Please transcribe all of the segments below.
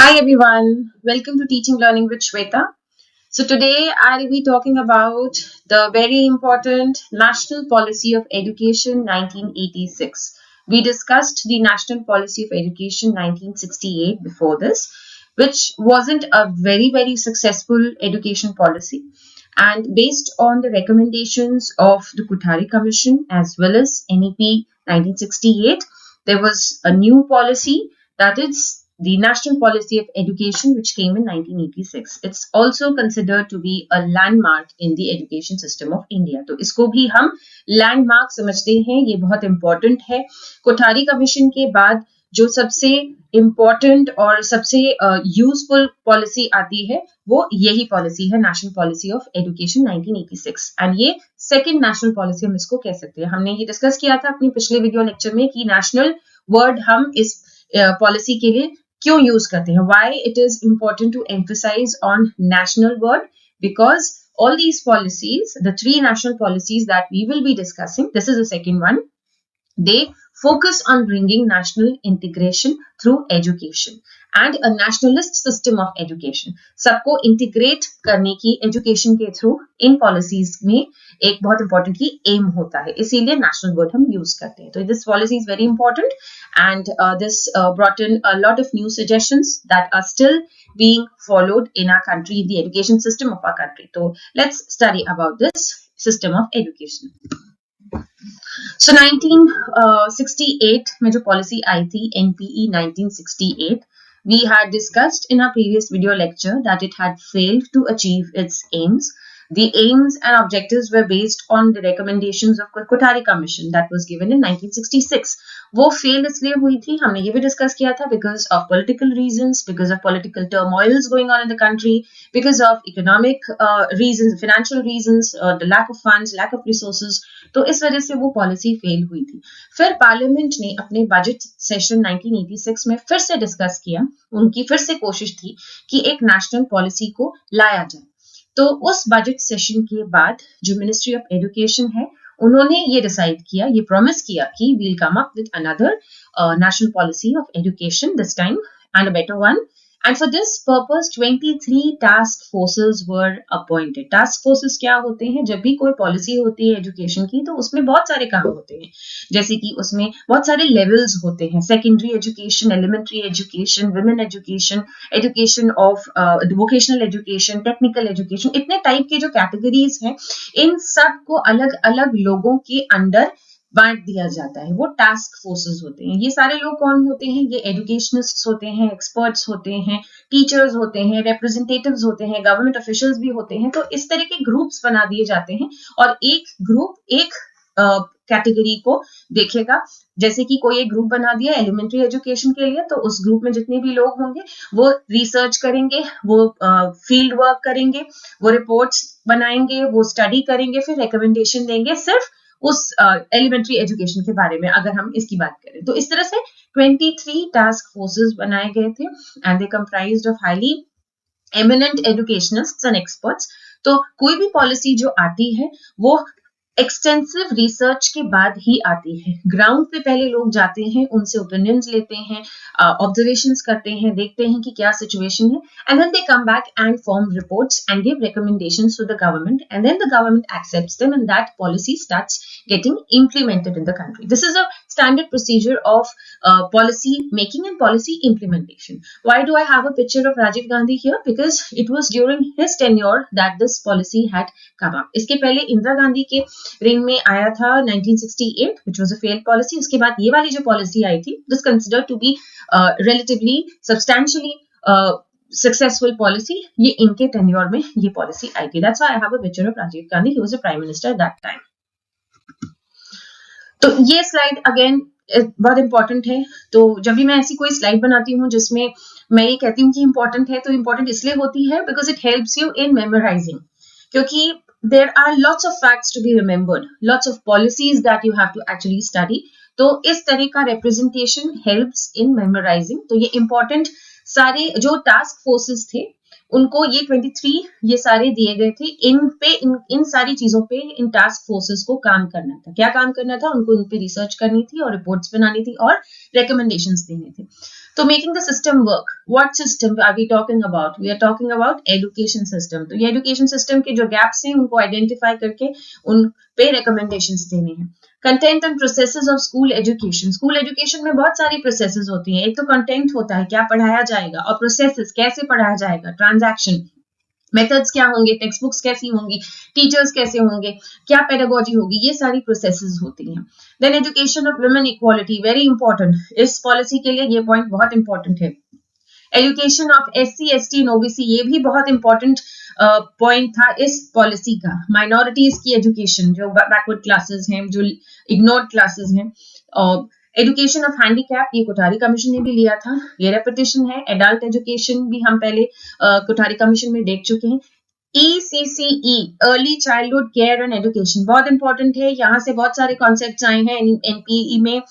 Hi everyone, welcome to Teaching Learning with Shweta. So today I'll be talking about the very important National Policy of Education 1986. We discussed the National Policy of Education 1968 before this, which wasn't a very successful education policy. And based on the recommendations of the Kothari Commission as well as NEP 1968, there was a new policy, that is the National Policy of Education, which came in 1986. It's also considered to be a landmark in the education system of India. तो इसको भी हम landmark समझते हैं, ये बहुत important है. Kothari commission के बाद जो सबसे इम्पोर्टेंट और सबसे यूजफुल पॉलिसी आती है वो यही पॉलिसी है, national policy of education 1986. And ये सेकंड नेशनल पॉलिसी हम इसको कह सकते हैं. हमने ये डिस्कस किया था अपनी पिछले वीडियो लेक्चर में कि नेशनल वर्ड हम इस पॉलिसी के लिए क्यों यूज करते हैं. Why it is important to emphasize on national word? Because all these policies, the three national policies that we will be discussing, this is the second one, they focus on bringing national integration through education and a nationalist system of education. सबको integrate करने की education के through इन policies में एक बहुत important की aim होता है, इसीलिए national word हम use करते हैं. तो this policy is very important and this brought in a lot of new suggestions that are still being followed in our country, in the education system of our country. So let's study about this system of education. So 1968 में जो policy आई थी, NPE 1968, we had discussed in our previous video lecture that it had failed to achieve its aims. The aims and objectives were based on the recommendations of Kothari Commission that was given in 1966. वो fail इसलिए हुई थी, हमने ये भी discuss किया था, because of political reasons, because of political turmoils going on in the country, because of economic reasons, financial reasons, the lack of funds, lack of resources. तो इस वजह से वो पॉलिसी फेल हुई थी. फिर पार्लियामेंट ने अपने बजट सेशन 1986 में फिर से डिस्कस किया, उनकी फिर से कोशिश थी कि एक नेशनल पॉलिसी को लाया जाए. तो उस बजट सेशन के बाद जो मिनिस्ट्री ऑफ एजुकेशन है, उन्होंने ये डिसाइड किया, ये प्रॉमिस किया कि we'll come up with another national policy of education this time and a better one. And for this purpose, 23 task forces were appointed. Task forces क्या होते हैं? जब भी कोई पॉलिसी होती है एजुकेशन की, तो उसमें बहुत सारे काम होते हैं, जैसे कि उसमें बहुत सारे लेवल्स होते हैं, secondary education, elementary education, women education, education of vocational education, technical education, इतने टाइप के जो कैटेगरीज हैं, इन सब को अलग अलग लोगों के अंडर बांट दिया जाता है. वो टास्क फोर्सेस होते हैं. ये सारे लोग कौन होते हैं? ये एजुकेशनिस्ट्स होते हैं, एक्सपर्ट्स होते हैं, टीचर्स होते हैं, रिप्रेजेंटेटिव्स होते हैं, गवर्नमेंट ऑफिशियल्स भी होते हैं. तो इस तरह के ग्रुप्स बना दिए जाते हैं और एक ग्रुप एक कैटेगरी को देखेगा. जैसे कि कोई एक ग्रुप बना दिया एलिमेंट्री एजुकेशन के लिए, तो उस ग्रुप में जितने भी लोग होंगे वो रिसर्च करेंगे, वो फील्ड वर्क करेंगे, वो रिपोर्ट्स बनाएंगे, वो स्टडी करेंगे, फिर रिकमेंडेशन देंगे सिर्फ उस एलिमेंट्री एजुकेशन के बारे में, अगर हम इसकी बात करें. तो इस तरह से 23 टास्क फोर्सेस बनाए गए थे and they comprised of highly eminent educationists and experts. तो कोई भी पॉलिसी जो आती है वो एक्सटेंसिव रिसर्च के बाद ही आती है. ग्राउंड पे पहले लोग जाते हैं, उनसे ओपिनियंस लेते हैं, ऑब्जर्वेशंस करते हैं, देखते हैं कि क्या सिचुएशन है, and then they come back and form reports and give recommendations to the government, and then the government accepts them and that policy starts getting implemented in the country. This is a standard procedure of policy making and policy implementation. Why do I have a picture of Rajiv Gandhi here? Because it was during his tenure that this policy had come up. इसके पहले इंदिरा गांधी के rain में आया था 1968, which was a failed policy. उसके बाद ये वाली जो पॉलिसी आई थी, this considered to be relatively substantially successful policy. ये इनके tenure में ये policy आई थी. That's why I have a picture of Rajiv Gandhi. He was a prime minister at that time. तो ये स्लाइड अगेन बहुत इंपॉर्टेंट है. तो जब भी मैं ऐसी कोई स्लाइड बनाती हूँ जिसमें मैं ये कहती हूँ कि इंपॉर्टेंट है, तो इंपॉर्टेंट इसलिए होती है because it helps you in memorising, क्योंकि there are lots of facts to be remembered, lots of policies that you have to actually study. तो इस तरह का रिप्रेजेंटेशन हेल्प्स इन मेमोराइजिंग. तो ये इंपॉर्टेंट सारे जो टास्क फोर्सेस थे उनको ये 23 ये सारे दिए गए थे. इन सारी चीजों पे इन टास्क फोर्सेस को काम करना था. क्या काम करना था? उनको इन पे रिसर्च करनी थी और रिपोर्ट्स बनानी थी और रिकमेंडेशंस देने थे. तो making the system work, what system are we talking about? We are talking about education system. तो ये एजुकेशन सिस्टम के जो गैप्स हैं उनको आइडेंटिफाई करके उन पे रिकमेंडेशंस देने हैं। Content and processes of school education. School education में बहुत सारी प्रोसेसेस होती हैं। एक तो कंटेंट होता है, क्या पढ़ाया जाएगा, और प्रोसेसेस, कैसे पढ़ाया जाएगा, ट्रांजैक्शन, मेथड्स क्या होंगे, टेक्स्ट बुक्स कैसी होंगी, टीचर्स कैसे होंगे, क्या पेडागोजी होगी, ये सारी प्रोसेसेस होती हैं। Then education of women equality, very important, इस पॉलिसी के लिए ये पॉइंट बहुत इंपॉर्टेंट है। Education of SC, ST and OBC, ये भी बहुत इंपॉर्टेंट पॉइंट था इस पॉलिसी का। माइनॉरिटीज की एजुकेशन, जो बैकवर्ड क्लासेस हैं, जो इग्नोर्ड क्लासेस हैं। एजुकेशन ऑफ हैंडीकैप, ये कोठारी कमीशन ने भी लिया था, ये रेपिटेशन है। एडल्ट एजुकेशन भी हम पहले कोठारी कमीशन में देख चुके हैं। ECCE, early childhood care and education, बहुत इंपॉर्टेंट है। यहाँ से बहुत सारे कॉन्सेप्ट्स आए हैं NPE में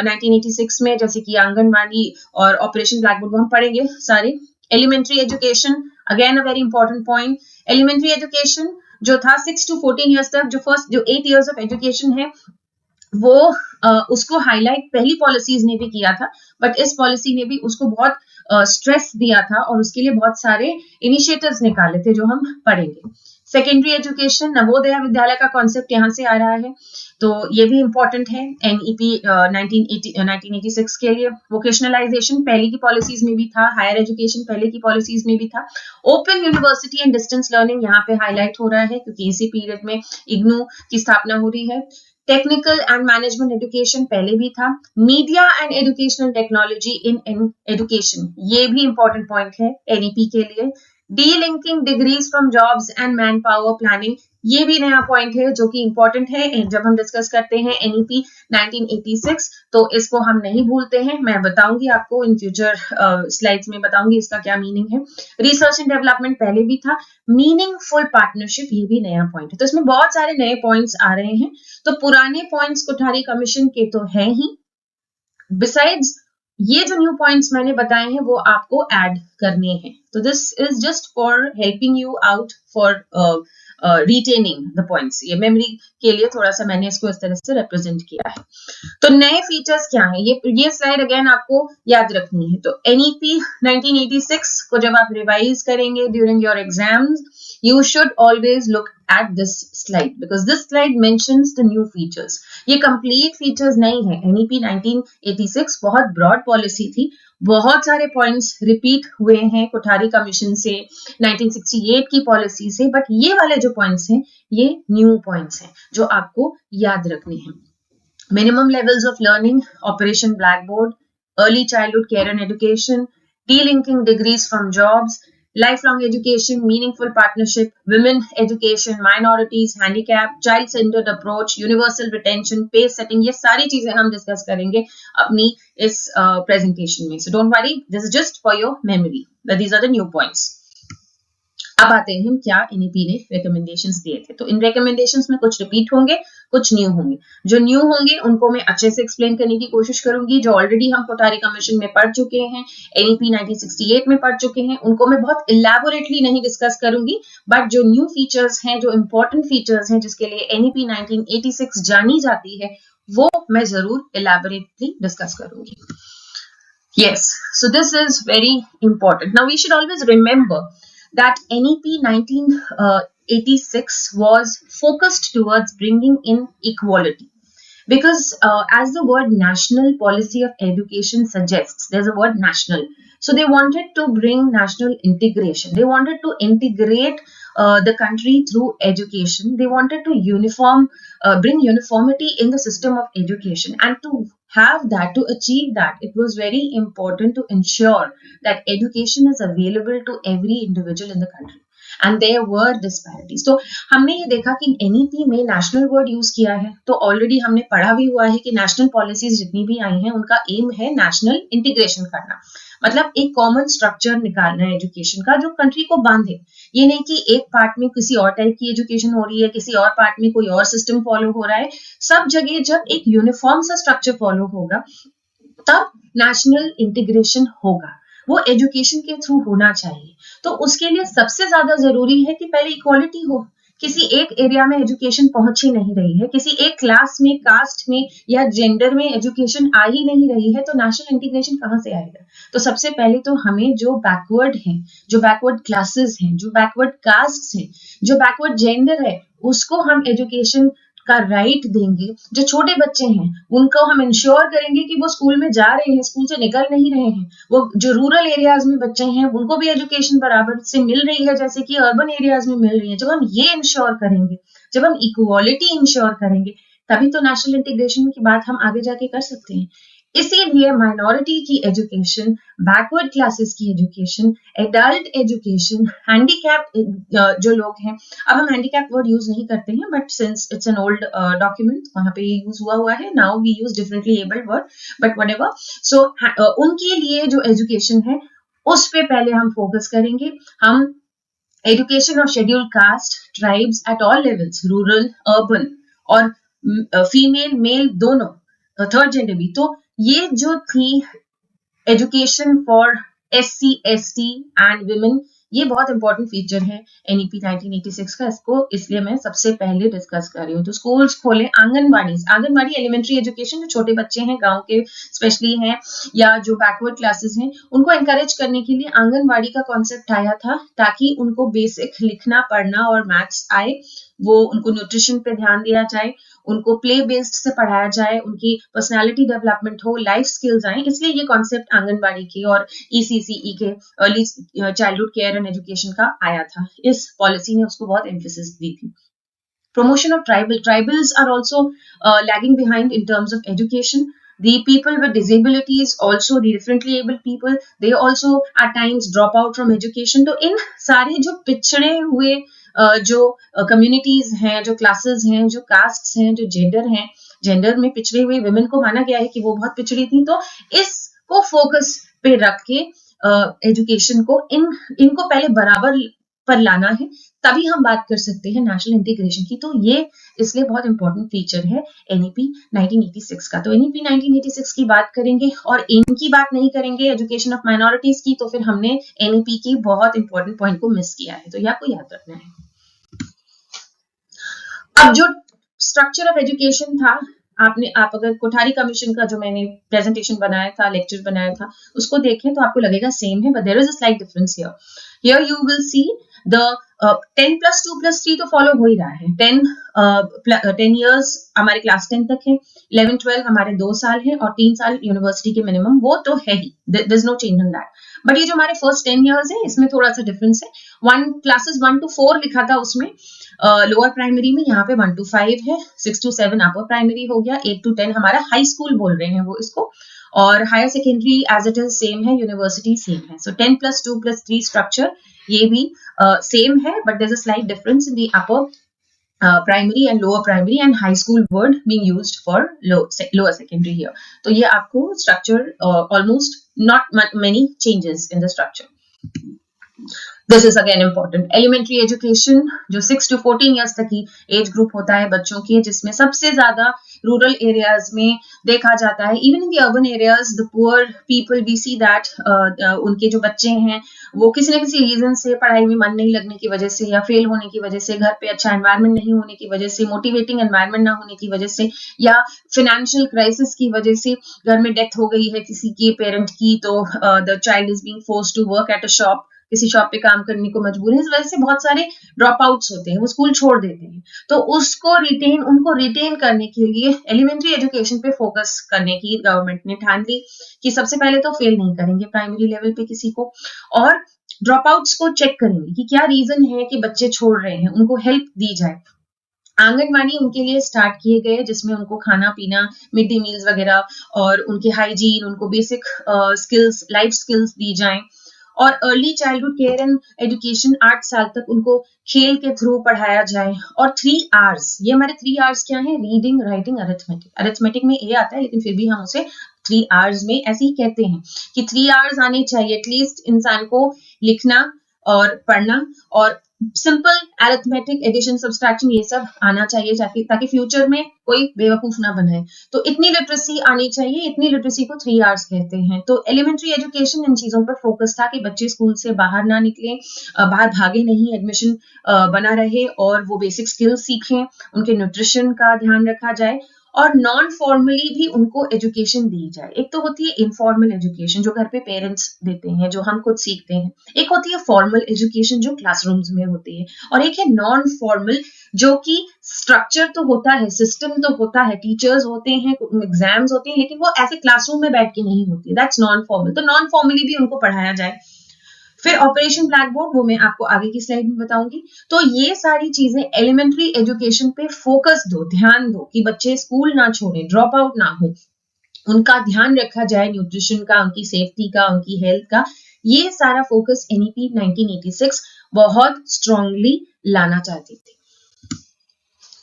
1986 में, जैसे कि आंगनबाड़ी और ऑपरेशन ब्लैकबोर्ड, हम पढ़ेंगे सारे। Elementary education, again a very important point. Elementary education जो था 6 to 14 ईयर्स तक, जो 8 ईयर्स ऑफ एजुकेशन है, वो उसको हाईलाइट पहली पॉलिसीज ने भी किया था, बट इस पॉलिसी ने भी उसको बहुत स्ट्रेस दिया था और उसके लिए बहुत सारे इनिशिएटिव्स निकाले थे जो हम पढ़ेंगे। सेकेंडरी एजुकेशन, नवोदय विद्यालय का कॉन्सेप्ट यहाँ से आ रहा है, तो ये भी इंपॉर्टेंट है NEP 1986 के लिए। वोकेशनलाइजेशन पहले की पॉलिसीज में भी था, हायर एजुकेशन पहले की पॉलिसीज में भी था। Open university and distance learning यहाँ पे हाईलाइट हो रहा है क्योंकि इसी पीरियड में इग्नू की स्थापना हो रही है। टेक्निकल एंड मैनेजमेंट एजुकेशन पहले भी था। Media and educational technology in education, ये भी इंपॉर्टेंट पॉइंट है NEP के लिए। Delinking degrees from jobs and man power planning, ये भी नया पॉइंट है जो कि इंपॉर्टेंट है जब हम डिस्कस करते हैं NEP 1986, तो इसको हम नहीं भूलते हैं। मैं बताऊंगी आपको इन फ्यूचर स्लाइड्स में, बताऊंगी इसका क्या मीनिंग है। रिसर्च एंड डेवलपमेंट पहले भी था। मीनिंगफुल पार्टनरशिप, ये भी नया पॉइंट है। तो इसमें बहुत सारे नए पॉइंट्स आ रहे हैं। तो पुराने पॉइंट्स कोठारी कमीशन के तो है ही, बिसाइड्स ये जो न्यू पॉइंट्स मैंने बताए हैं वो आपको ऐड करने हैं। तो this is just for helping you out for retaining the points. ये मेमोरी के लिए थोड़ा सा मैंने इसको इस तरह से रिप्रेजेंट किया है। तो नए फीचर्स क्या है, ये स्लाइड अगेन आपको याद रखनी है। तो NEP 1986 को जब आप रिवाइज करेंगे during your exams, you should always look at this slide because this slide mentions the new features. ये complete features नहीं है। NEP 1986 बहुत broad policy थी, बहुत सारे पॉइंट्स रिपीट हुए हैं कोठारी कमीशन से, 1968 की पॉलिसी से, बट ये वाले जो पॉइंट्स हैं ये न्यू पॉइंट्स हैं जो आपको याद रखने हैं। Minimum levels of learning, operation blackboard, early childhood care and education, delinking degrees from jobs, lifelong education, meaningful partnership, women education, minorities, handicap, child-centered approach, universal retention, pace setting, ये सारी चीजें हम डिस्कस करेंगे अपनी इस प्रेजेंटेशन में। So don't worry, this is just for your memory. But these are the new points. अब आते हैं हम क्या NEP ने रिकमेंडेशंस दिए थे। तो इन रिकमेंडेशंस में कुछ रिपीट होंगे, कुछ न्यू होंगे। जो न्यू होंगे उनको मैं अच्छे से एक्सप्लेन करने की कोशिश करूंगी। जो ऑलरेडी हम कोठारी कमीशन में पढ़ चुके हैं, NEP 1968 में पढ़ चुके हैं, उनको मैं बहुत इलैबोरेटली नहीं डिस्कस करूंगी, बट जो न्यू फीचर्स हैं, जो इंपॉर्टेंट फीचर्स हैं जिसके लिए NEP 1986 जानी जाती है, वो मैं जरूर इलैबोरेटली डिस्कस करूंगी। Yes, so this is very important. Now we should always remember that NEP 1986 was focused towards bringing in equality. Because as the word national policy of education suggests, there's a word national. So they wanted to bring national integration. They wanted to integrate the country through education. They wanted to bring uniformity in the system of education. And to have that, to achieve that, it was very important to ensure that education is available to every individual in the country. And there were disparities. तो हमने ये देखा कि NEP में national word use किया है, तो already हमने पढ़ा भी हुआ है कि नेशनल पॉलिसीज जितनी भी आई हैं उनका एम है नेशनल इंटीग्रेशन करना, मतलब एक कॉमन स्ट्रक्चर निकालना है एजुकेशन का जो कंट्री को बांधे। ये नहीं कि एक पार्ट में किसी और टाइप की एजुकेशन हो रही है, किसी और पार्ट में कोई और सिस्टम फॉलो हो रहा है। सब जगह जब एक यूनिफॉर्म सा स्ट्रक्चर फॉलो होगा तब नेशनल इंटीग्रेशन होगा। वो एजुकेशन के थ्रू होना चाहिए। तो उसके लिए सबसे ज्यादा जरूरी है कि पहले इक्वालिटी हो, किसी एक एरिया में एजुकेशन पहुंच ही नहीं रही है, किसी एक क्लास में, कास्ट में या जेंडर में एजुकेशन आ ही नहीं रही है, तो नेशनल इंटीग्रेशन कहाँ से आएगा? तो सबसे पहले तो हमें जो बैकवर्ड हैं, जो बैकवर्ड क्लासेस हैं, जो बैकवर्ड कास्ट हैं, जो बैकवर्ड जेंडर है, उसको हम एजुकेशन का राइट देंगे। जो छोटे बच्चे हैं उनको हम इंश्योर करेंगे कि वो स्कूल में जा रहे हैं, स्कूल से निकल नहीं रहे हैं। वो जो रूरल एरियाज में बच्चे हैं उनको भी एजुकेशन बराबर से मिल रही है जैसे कि अर्बन एरियाज में मिल रही है। जब हम ये इंश्योर करेंगे, जब हम इक्वालिटी इंश्योर करेंगे, तभी तो नेशनल इंटीग्रेशन की बात हम आगे जाके कर सकते हैं। इसीलिए माइनॉरिटी की एजुकेशन, बैकवर्ड क्लासेस की एजुकेशन, एडल्ट एजुकेशन, हैंडीकैप जो लोग हैं, अब हम हैंडीकैप वर्ड यूज नहीं करते हैं, but since it's an old document वहां पे यूज हुआ है, now we use differently abled word, but whatever. So उनके लिए जो एजुकेशन है उस पे पहले हम फोकस करेंगे। हम education of scheduled caste, tribes eight all levels, rural, urban और फीमेल मेल दोनों, थर्ड जेंडर भी, तो ये जो थी education for SC, ST and women, ये बहुत इंपॉर्टेंट फीचर है NEP 1986 का। इसको इसलिए मैं सबसे पहले डिस्कस कर रही हूँ। तो स्कूल्स खोले, आंगनबाड़ी एलिमेंट्री एजुकेशन, जो छोटे बच्चे हैं गांव के स्पेशली हैं या जो बैकवर्ड क्लासेस हैं, उनको एनकरेज करने के लिए आंगनबाड़ी का कॉन्सेप्ट आया था, ताकि उनको बेसिक लिखना, पढ़ना और मैथ्स आए। वो उनको न्यूट्रिशन पे ध्यान दिया जाए, उनको प्ले बेस्ड से पढ़ाया जाए, उनकी पर्सनालिटी डेवलपमेंट हो, लाइफ स्किल्स आए। इसलिए ये कॉन्सेप्ट आंगनबाड़ी की और ECCE के early childhood care and education का आया था। इस पॉलिसी ने उसको बहुत एम्फेसिस दी थी। Promotion of tribals are also lagging behind in terms of education. The people with disabilities, also the differently abled people, they also at times drop out from education. तो इन सारे जो पिछड़े हुए जो कम्युनिटीज हैं, जो क्लासेस हैं, जो कास्ट्स हैं, जो जेंडर में पिछड़े हुए विमेन को माना गया है कि वो बहुत पिछड़ी थी, तो इसको फोकस पे रख के एजुकेशन को इनको पहले बराबर पर लाना है, तभी हम बात कर सकते हैं नेशनल इंटीग्रेशन की। तो ये इसलिए बहुत इंपॉर्टेंट फीचर है NEP 1986 का। तो NEP 1986 की बात करेंगे और इनकी बात नहीं करेंगे एजुकेशन ऑफ माइनॉरिटीज की, तो फिर हमने NEP की बहुत इंपॉर्टेंट पॉइंट को मिस किया है, तो यह आपको याद रखना है। अब जो स्ट्रक्चर ऑफ एजुकेशन था, आप अगर कोठारी कमीशन का जो मैंने प्रेजेंटेशन बनाया था, लेक्चर बनाया था, उसको देखें तो आपको लगेगा सेम है, but there is a slight difference here. Here you will see the 10 + 2 + 3 तो फॉलो हो ही रहा है। 10 years हमारे क्लास 10 तक है, 11, 12 हमारे 2 साल है और 3 साल यूनिवर्सिटी के मिनिमम, वो तो है ही, there is no change in that. But ये जो हमारे फर्स्ट 10 years है, इसमें थोड़ा सा डिफरेंस है। क्लासेस 1 to 4 लिखा था उसमें लोअर प्राइमरी में, यहाँ पे 1 to 5 है, 6 to 7 अपर प्राइमरी हो गया, 8 to 10 हमारा हाई स्कूल बोल रहे हैं वो इसको, और higher secondary as it is same है, यूनिवर्सिटी सेम है। सो 10 + 2 + 3 स्ट्रक्चर ये भी सेम है, but there is a slight difference in the upper primary and lower primary and high school word being used for lower secondary here. तो ये आपको structure almost not many changes in the structure. This is again important. Elementary education जो 6 to 14 years तक की age group होता है बच्चों की, जिसमें सबसे ज्यादा रूरल एरियाज में देखा जाता है। Even in the urban areas the poor people we see that उनके जो बच्चे हैं वो किसी न किसी रीजन से, पढ़ाई में मन नहीं लगने की वजह से या फेल होने की वजह से, घर पे अच्छा एनवायरनमेंट नहीं होने की वजह से, मोटिवेटिंग एनवायरनमेंट ना होने की वजह से, या फाइनेंशियल क्राइसिस की वजह से घर में डेथ हो गई है किसी के पेरेंट की, तो the child is being forced to work at a shop, किसी शॉप पे काम करने को मजबूर है। इस वजह से बहुत सारे ड्रॉप आउट्स होते हैं, वो स्कूल छोड़ देते हैं। तो उनको रिटेन करने के लिए एलिमेंट्री एजुकेशन पे फोकस करने की गवर्नमेंट ने ठान ली कि सबसे पहले तो फेल नहीं करेंगे प्राइमरी लेवल पे किसी को, और ड्रॉप आउट्स को चेक करेंगे कि क्या रीजन है कि बच्चे छोड़ रहे हैं, उनको हेल्प दी जाए। आंगनबाड़ी उनके लिए स्टार्ट किए गए, जिसमें उनको खाना पीना, मिड डे मील्स वगैरह और उनके हाइजीन, उनको बेसिक स्किल्स, लाइफ स्किल्स दी जाएं। और early childhood care and education 8 साल तक उनको खेल के थ्रू पढ़ाया जाए। और 3 Rs, ये हमारे 3 Rs क्या है? Reading, writing, arithmetic. अरिथमेटिक में ए आता है, लेकिन फिर भी हम उसे 3 Rs में ऐसे ही कहते हैं कि 3 Rs आने चाहिए एटलीस्ट इंसान को, लिखना और पढ़ना और सिंपल अरिथमेटिक, एडिशन, सब्सट्रैक्शन, ये सब आना चाहिए ताकि फ्यूचर में कोई बेवकूफ ना बने। तो इतनी लिटरेसी आनी चाहिए, इतनी लिटरेसी को 3 आवर्स कहते हैं। तो एलिमेंट्री एजुकेशन इन चीजों पर फोकस था कि बच्चे स्कूल से बाहर ना निकले, बाहर भागे नहीं, एडमिशन बना रहे और वो बेसिक स्किल्स सीखें, उनके न्यूट्रिशन का ध्यान रखा जाए और नॉन फॉर्मली भी उनको एजुकेशन दी जाए। एक तो होती है इनफॉर्मल एजुकेशन जो घर पे पेरेंट्स देते हैं, जो हम खुद सीखते हैं। एक होती है फॉर्मल एजुकेशन जो क्लासरूम्स में होती है, और एक है नॉन फॉर्मल जो कि स्ट्रक्चर तो होता है, सिस्टम तो होता है, टीचर्स होते हैं, एग्जाम्स होते हैं, लेकिन वो ऐसे क्लासरूम में बैठ के नहीं होती। That's non formal. तो नॉन फॉर्मली भी उनको पढ़ाया जाए। फिर ऑपरेशन ब्लैक बोर्ड, वो मैं आपको आगे की स्लाइड में बताऊंगी। तो ये सारी चीजें एलिमेंट्री एजुकेशन पे फोकस दो, ध्यान दो कि बच्चे स्कूल ना छोड़ें, ड्रॉप आउट ना हो, उनका ध्यान रखा जाए, न्यूट्रिशन का, उनकी सेफ्टी का, उनकी हेल्थ का। ये सारा फोकस एनईपी 1986 बहुत स्ट्रांगली लाना चाहती थी।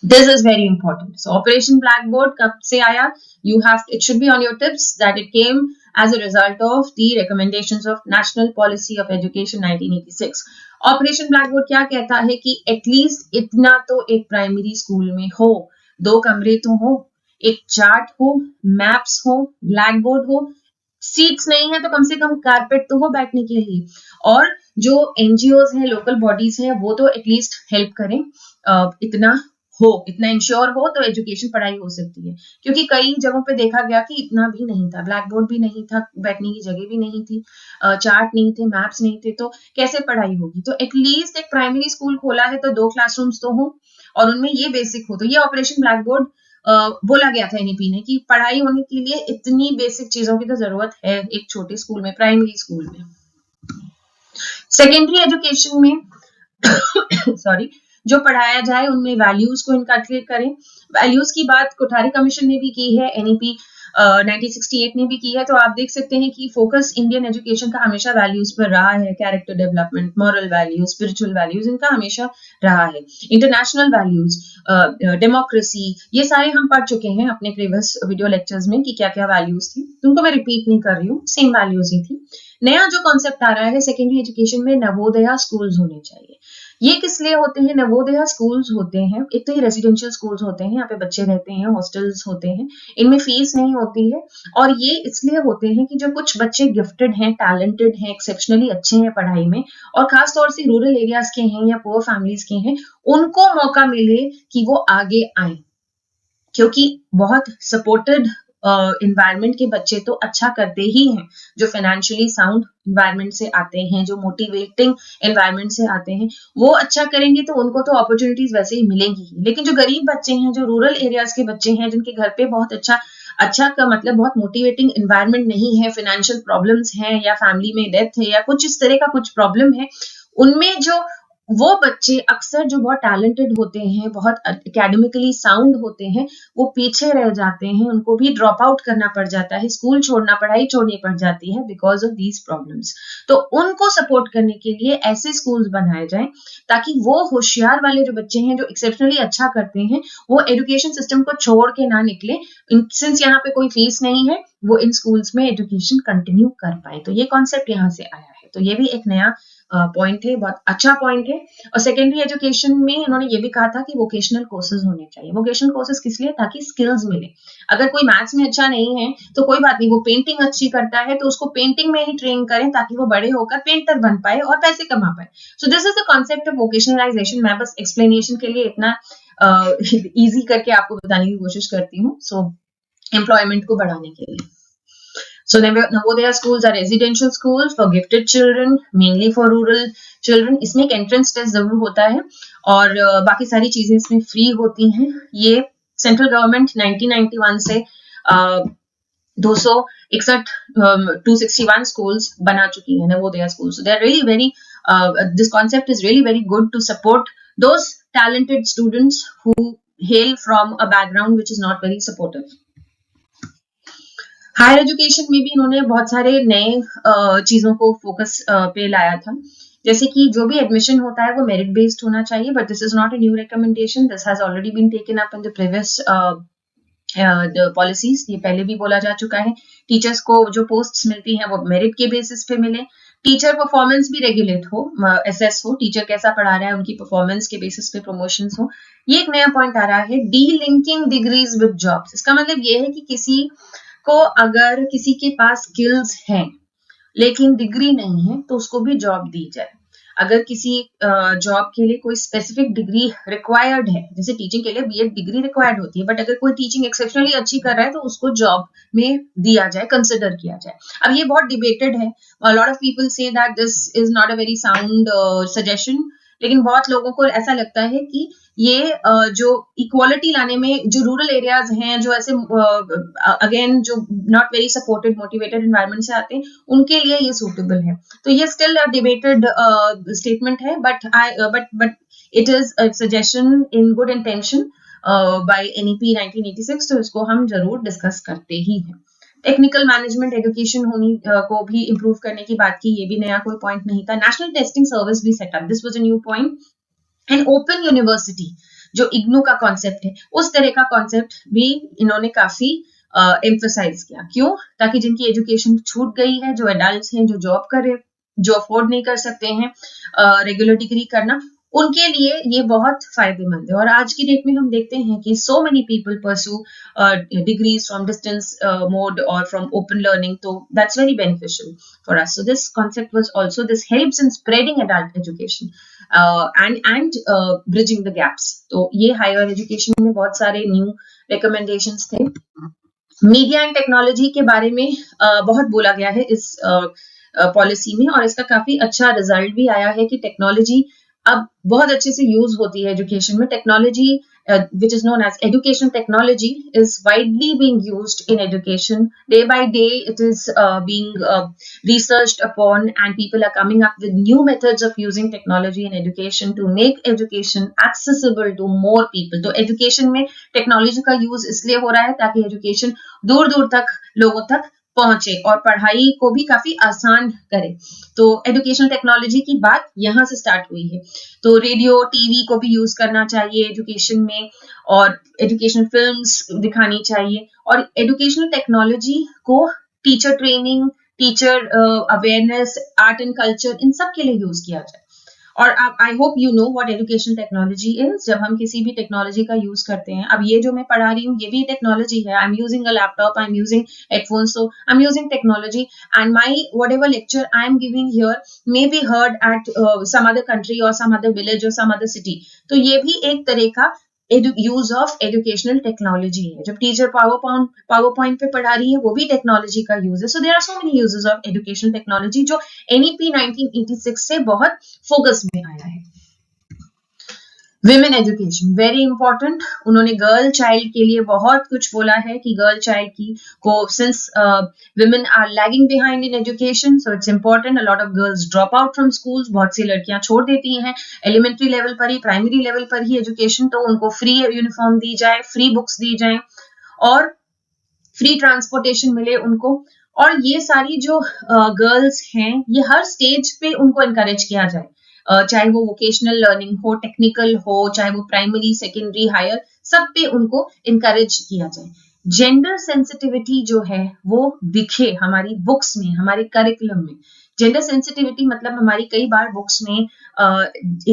This is very important. So Operation Blackboard कब से आया? It should be on your tips that it came as a result of the recommendations of National Policy of Education 1986. Operation Blackboard क्या कहता है कि एटलीस्ट इतना तो एक प्राइमरी स्कूल में हो, 2 कमरे तो हो, एक चार्ट हो, मैप्स हो, ब्लैक बोर्ड हो, सीट्स नहीं है तो कम से कम कारपेट तो हो बैठने के लिए, और जो एनजीओज हैं, लोकल बॉडीज हैं, वो तो एटलीस्ट हेल्प करें। इतना इंश्योर हो तो एजुकेशन, पढ़ाई हो सकती है। क्योंकि कई जगहों पे देखा गया कि इतना भी नहीं था, ब्लैक बोर्ड भी नहीं था, बैठने की जगह भी नहीं थी, चार्ट नहीं थे, मैप्स नहीं थे, तो कैसे पढ़ाई होगी? तो एटलीस्ट एक प्राइमरी स्कूल खोला है तो 2 क्लासरूम्स तो हो और उनमें ये बेसिक हो। तो ये ऑपरेशन ब्लैक बोर्ड बोला गया था एनईपी ने कि पढ़ाई होने के लिए इतनी बेसिक चीजों की तो जरूरत है एक छोटे स्कूल में, प्राइमरी स्कूल में। सेकेंडरी एजुकेशन में सॉरी जो पढ़ाया जाए उनमें वैल्यूज को इनकल्केट करें। वैल्यूज की बात कोठारी कमीशन ने भी की है, एनईपी 1968 ने भी की है। तो आप देख सकते हैं कि फोकस इंडियन एजुकेशन का हमेशा वैल्यूज पर रहा है। Character development, moral values, spiritual values, इनका हमेशा रहा है। इंटरनेशनल वैल्यूज, डेमोक्रेसी, ये सारे हम पढ़ चुके हैं अपने प्रीवियस वीडियो लेक्चर्स में कि क्या क्या वैल्यूज थी, उनको मैं रिपीट नहीं कर रही हूँ, सेम वैल्यूज ही थी। नया जो कॉन्सेप्ट आ रहा है सेकेंडरी एजुकेशन में, नवोदया स्कूल्स होने चाहिए। ये किस लिए होते हैं? नवोदया स्कूल्स होते हैं, एक तो ये रेजिडेंशियल स्कूल्स होते हैं, यहाँ पे बच्चे रहते हैं, हॉस्टल्स होते हैं, इनमें फीस नहीं होती है, और ये इसलिए होते हैं कि जो कुछ बच्चे गिफ्टेड हैं, टैलेंटेड हैं, एक्सेप्शनली अच्छे हैं पढ़ाई में, और खास तौर से रूरल एरियाज के हैं या पुअर फैमिलीज के हैं, उनको मौका मिले कि वो आगे आए। क्योंकि बहुत सपोर्टेड इन्वायरमेंट के बच्चे तो अच्छा करते ही हैं, जो फाइनेंशियली साउंड इन्वायरमेंट से आते हैं, जो मोटिवेटिंग इन्वायरमेंट से आते हैं, वो अच्छा करेंगे तो उनको तो अपॉर्चुनिटीज वैसे ही मिलेंगी। लेकिन जो गरीब बच्चे हैं, जो रूरल एरियाज के बच्चे हैं, जिनके घर पे बहुत अच्छा का मतलब बहुत मोटिवेटिंग इन्वायरमेंट नहीं है, फाइनेंशियल प्रॉब्लम्स हैं या फैमिली में डेथ है या कुछ इस तरह का कुछ प्रॉब्लम है, उनमें जो वो बच्चे अक्सर जो बहुत टैलेंटेड होते हैं, बहुत एकेडमिकली साउंड होते हैं, वो पीछे रह जाते हैं, उनको भी ड्रॉप आउट करना पड़ जाता है, स्कूल छोड़ना, पढ़ाई छोड़नी पड़ जाती है बिकॉज ऑफ दीज प्रॉब्लम्स। तो उनको सपोर्ट करने के लिए ऐसे स्कूल्स बनाए जाएं ताकि वो होशियार वाले जो बच्चे हैं, जो एक्सेप्शनली अच्छा करते हैं, वो एजुकेशन सिस्टम को छोड़ के ना निकले। सिंस यहाँ पे कोई फीस नहीं है, वो इन स्कूल्स में एजुकेशन कंटिन्यू कर पाए। तो ये कॉन्सेप्ट यहाँ से आया है। तो ये भी एक नया पॉइंट है, बहुत अच्छा पॉइंट है। और सेकेंडरी एजुकेशन में इन्होंने ये भी कहा था कि वोकेशनल कोर्सेज होने चाहिए। वोकेशनल कोर्सेज किस लिए? ताकि स्किल्स मिले। अगर कोई मैथ्स में अच्छा नहीं है तो कोई बात नहीं, वो पेंटिंग अच्छी करता है तो उसको पेंटिंग में ही ट्रेन करें ताकि वो बड़े होकर पेंटर बन पाए और पैसे कमा पाए। So this is the concept of vocationalisation. मैं बस एक्सप्लेनेशन के लिए इतना इजी करके आपको बताने की कोशिश करती हूँ, सो एम्प्लॉयमेंट को बढ़ाने के लिए। So Navodaya schools are residential schools for gifted children, mainly for rural children. इसमें एक एंट्रेंस टेस्ट जरूर होता है और बाकी सारी चीजें इसमें फ्री होती हैं। ये सेंट्रल गवर्नमेंट 1991 से 261 schools बना चुकी है, Navodaya schools. So they are really very, this concept is really very good to support those talented students who hail from a background which is not very supportive. Higher education में भी इन्होंने बहुत सारे नए चीजों को फोकस पे लाया था, जैसे कि जो भी एडमिशन होता है वो मेरिट बेस्ड होना चाहिए, but this is not a new recommendation, this has already been taken up in the previous policies. ये पहले भी बोला जा चुका है। टीचर्स को जो पोस्ट्स मिलती हैं वो मेरिट के बेसिस पे मिले। टीचर परफॉर्मेंस भी रेगुलेट हो, एसेस हो, टीचर कैसा पढ़ा रहा है उनकी परफॉर्मेंस के बेसिस पे प्रमोशंस हो। ये एक नया पॉइंट आ रहा है, D linking degrees with jobs. इसका मतलब ये है कि किसी को अगर किसी के पास स्किल्स हैं लेकिन डिग्री नहीं है तो उसको भी जॉब दी जाए। अगर किसी जॉब के लिए कोई स्पेसिफिक डिग्री रिक्वायर्ड है, जैसे टीचिंग के लिए बीएड डिग्री रिक्वायर्ड होती है, बट अगर कोई टीचिंग एक्सेप्शनली अच्छी कर रहा है तो उसको जॉब में दिया जाए, कंसिडर किया जाए। अब ये बहुत डिबेटेड है, lot of people say that this is not a very sound suggestion, लेकिन बहुत लोगों को ऐसा लगता है कि ये जो इक्वालिटी लाने में जो रूरल एरियाज हैं, जो ऐसे अगेन जो not very supported motivated environment से आते हैं, उनके लिए ये सूटेबल है। तो ये स्टिल अ डिबेटेड स्टेटमेंट है, but it is a suggestion in good intention by NEP 1986, तो इसको हम जरूर डिस्कस करते ही हैं। टेक्निकल मैनेजमेंट एजुकेशन होनी को भी इम्प्रूव करने की बात की, ये भी नया कोई पॉइंट नहीं था। नेशनल टेस्टिंग सर्विस भी setup, this was a new point. And open university, जो इग्नू का कॉन्सेप्ट है, उस तरह का कॉन्सेप्ट भी इन्होंने काफी एम्फसाइज किया। क्यों? ताकि जिनकी एजुकेशन छूट गई है, जो एडल्ट्स हैं, जो जॉब करे, जो अफोर्ड नहीं कर सकते हैं रेगुलर डिग्री करना, उनके लिए ये बहुत फायदेमंद है। और आज की डेट में हम देखते हैं कि so many people pursue degrees from distance mode और फ्रॉम ओपन लर्निंग, तो that's very beneficial for us. So this concept was also, this helps in spreading adult education and bridging the gaps. तो ये higher education में बहुत सारे new recommendations थे। Media and technology के बारे में बहुत बोला गया है इस पॉलिसी में, और इसका काफी अच्छा रिजल्ट भी आया है कि टेक्नोलॉजी अब बहुत अच्छे से यूज होती है एजुकेशन में। Technology which is known as education technology is widely being used in education. Day by day it is being researched upon, and people are coming up with new methods of using technology in education to make education accessible to more people. तो education में technology का use इसलिए हो रहा है ताकि education दूर दूर तक लोगों तक पहुंचे और पढ़ाई को भी काफी आसान करे। तो एजुकेशनल टेक्नोलॉजी की बात यहाँ से स्टार्ट हुई है। तो रेडियो, टीवी को भी यूज करना चाहिए एजुकेशन में, और एजुकेशनल फिल्म्स दिखानी चाहिए, और एजुकेशनल टेक्नोलॉजी को teacher training, teacher awareness, art and culture, इन सब के लिए यूज किया जाए। और I hope you know what education technology is. जब हम किसी भी टेक्नोलॉजी का यूज करते हैं, अब ये जो मैं पढ़ा रही हूँ ये भी टेक्नोलॉजी है। I am using a laptop, I am using headphones, so I am using technology, and my whatever lecture I am giving here may be heard at some other country or some other village or some other city. तो ये भी एक तरह का use of educational technology है। जब teacher power point पे पढ़ा रही है, वो भी टेक्नोलॉजी का यूज है। So there are so many uses of educational technology जो एनईपी 1986 से बहुत फोकस में आया है। Women education very important. उन्होंने गर्ल चाइल्ड के लिए बहुत कुछ बोला है कि गर्ल चाइल्ड की को since women are lagging behind in education, so it's important. A lot of girls drop out from schools, बहुत सी लड़कियां छोड़ देती हैं एलिमेंट्री लेवल पर ही, प्राइमरी लेवल पर ही एजुकेशन। तो उनको फ्री यूनिफॉर्म दी जाए, फ्री बुक्स दी जाए, और फ्री ट्रांसपोर्टेशन मिले उनको। और ये सारी जो गर्ल्स हैं, ये हर स्टेज पे उनको इनकरेज किया जाए, चाहे वो वोकेशनल लर्निंग हो, टेक्निकल हो, चाहे वो प्राइमरी, सेकेंडरी, हायर, सब पे उनको इनकरेज किया जाए। जेंडर सेंसिटिविटी जो है वो दिखे हमारी बुक्स में, हमारे करिकुलम में। जेंडर सेंसिटिविटी मतलब हमारी कई बार बुक्स में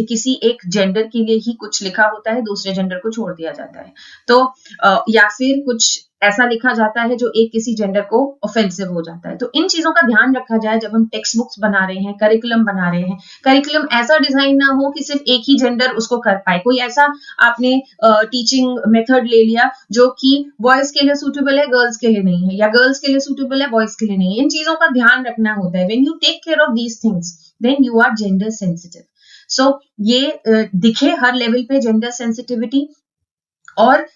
किसी एक जेंडर के लिए ही कुछ लिखा होता है, दूसरे जेंडर को छोड़ दिया जाता है। तो या फिर कुछ ऐसा लिखा जाता है जो एक किसी जेंडर को ऑफेंसिव हो जाता है। तो इन चीजों का ध्यान रखा जाए जब हम टेक्स्ट बुक्स बना रहे हैं, करिकुलम बना रहे हैं। करिकुलम ऐसा डिजाइन ना हो कि सिर्फ एक ही जेंडर उसको कर पाए। कोई ऐसा आपने टीचिंग मेथड ले लिया जो कि बॉयज के लिए सूटेबल है, गर्ल्स के लिए नहीं है, या गर्ल्स के लिए सूटेबल है, बॉयज के लिए नहीं है। इन चीजों का ध्यान रखना होता है। When you take care of these things then you are gender sensitive. So ये दिखे हर लेवल पे जेंडर सेंसिटिविटी, और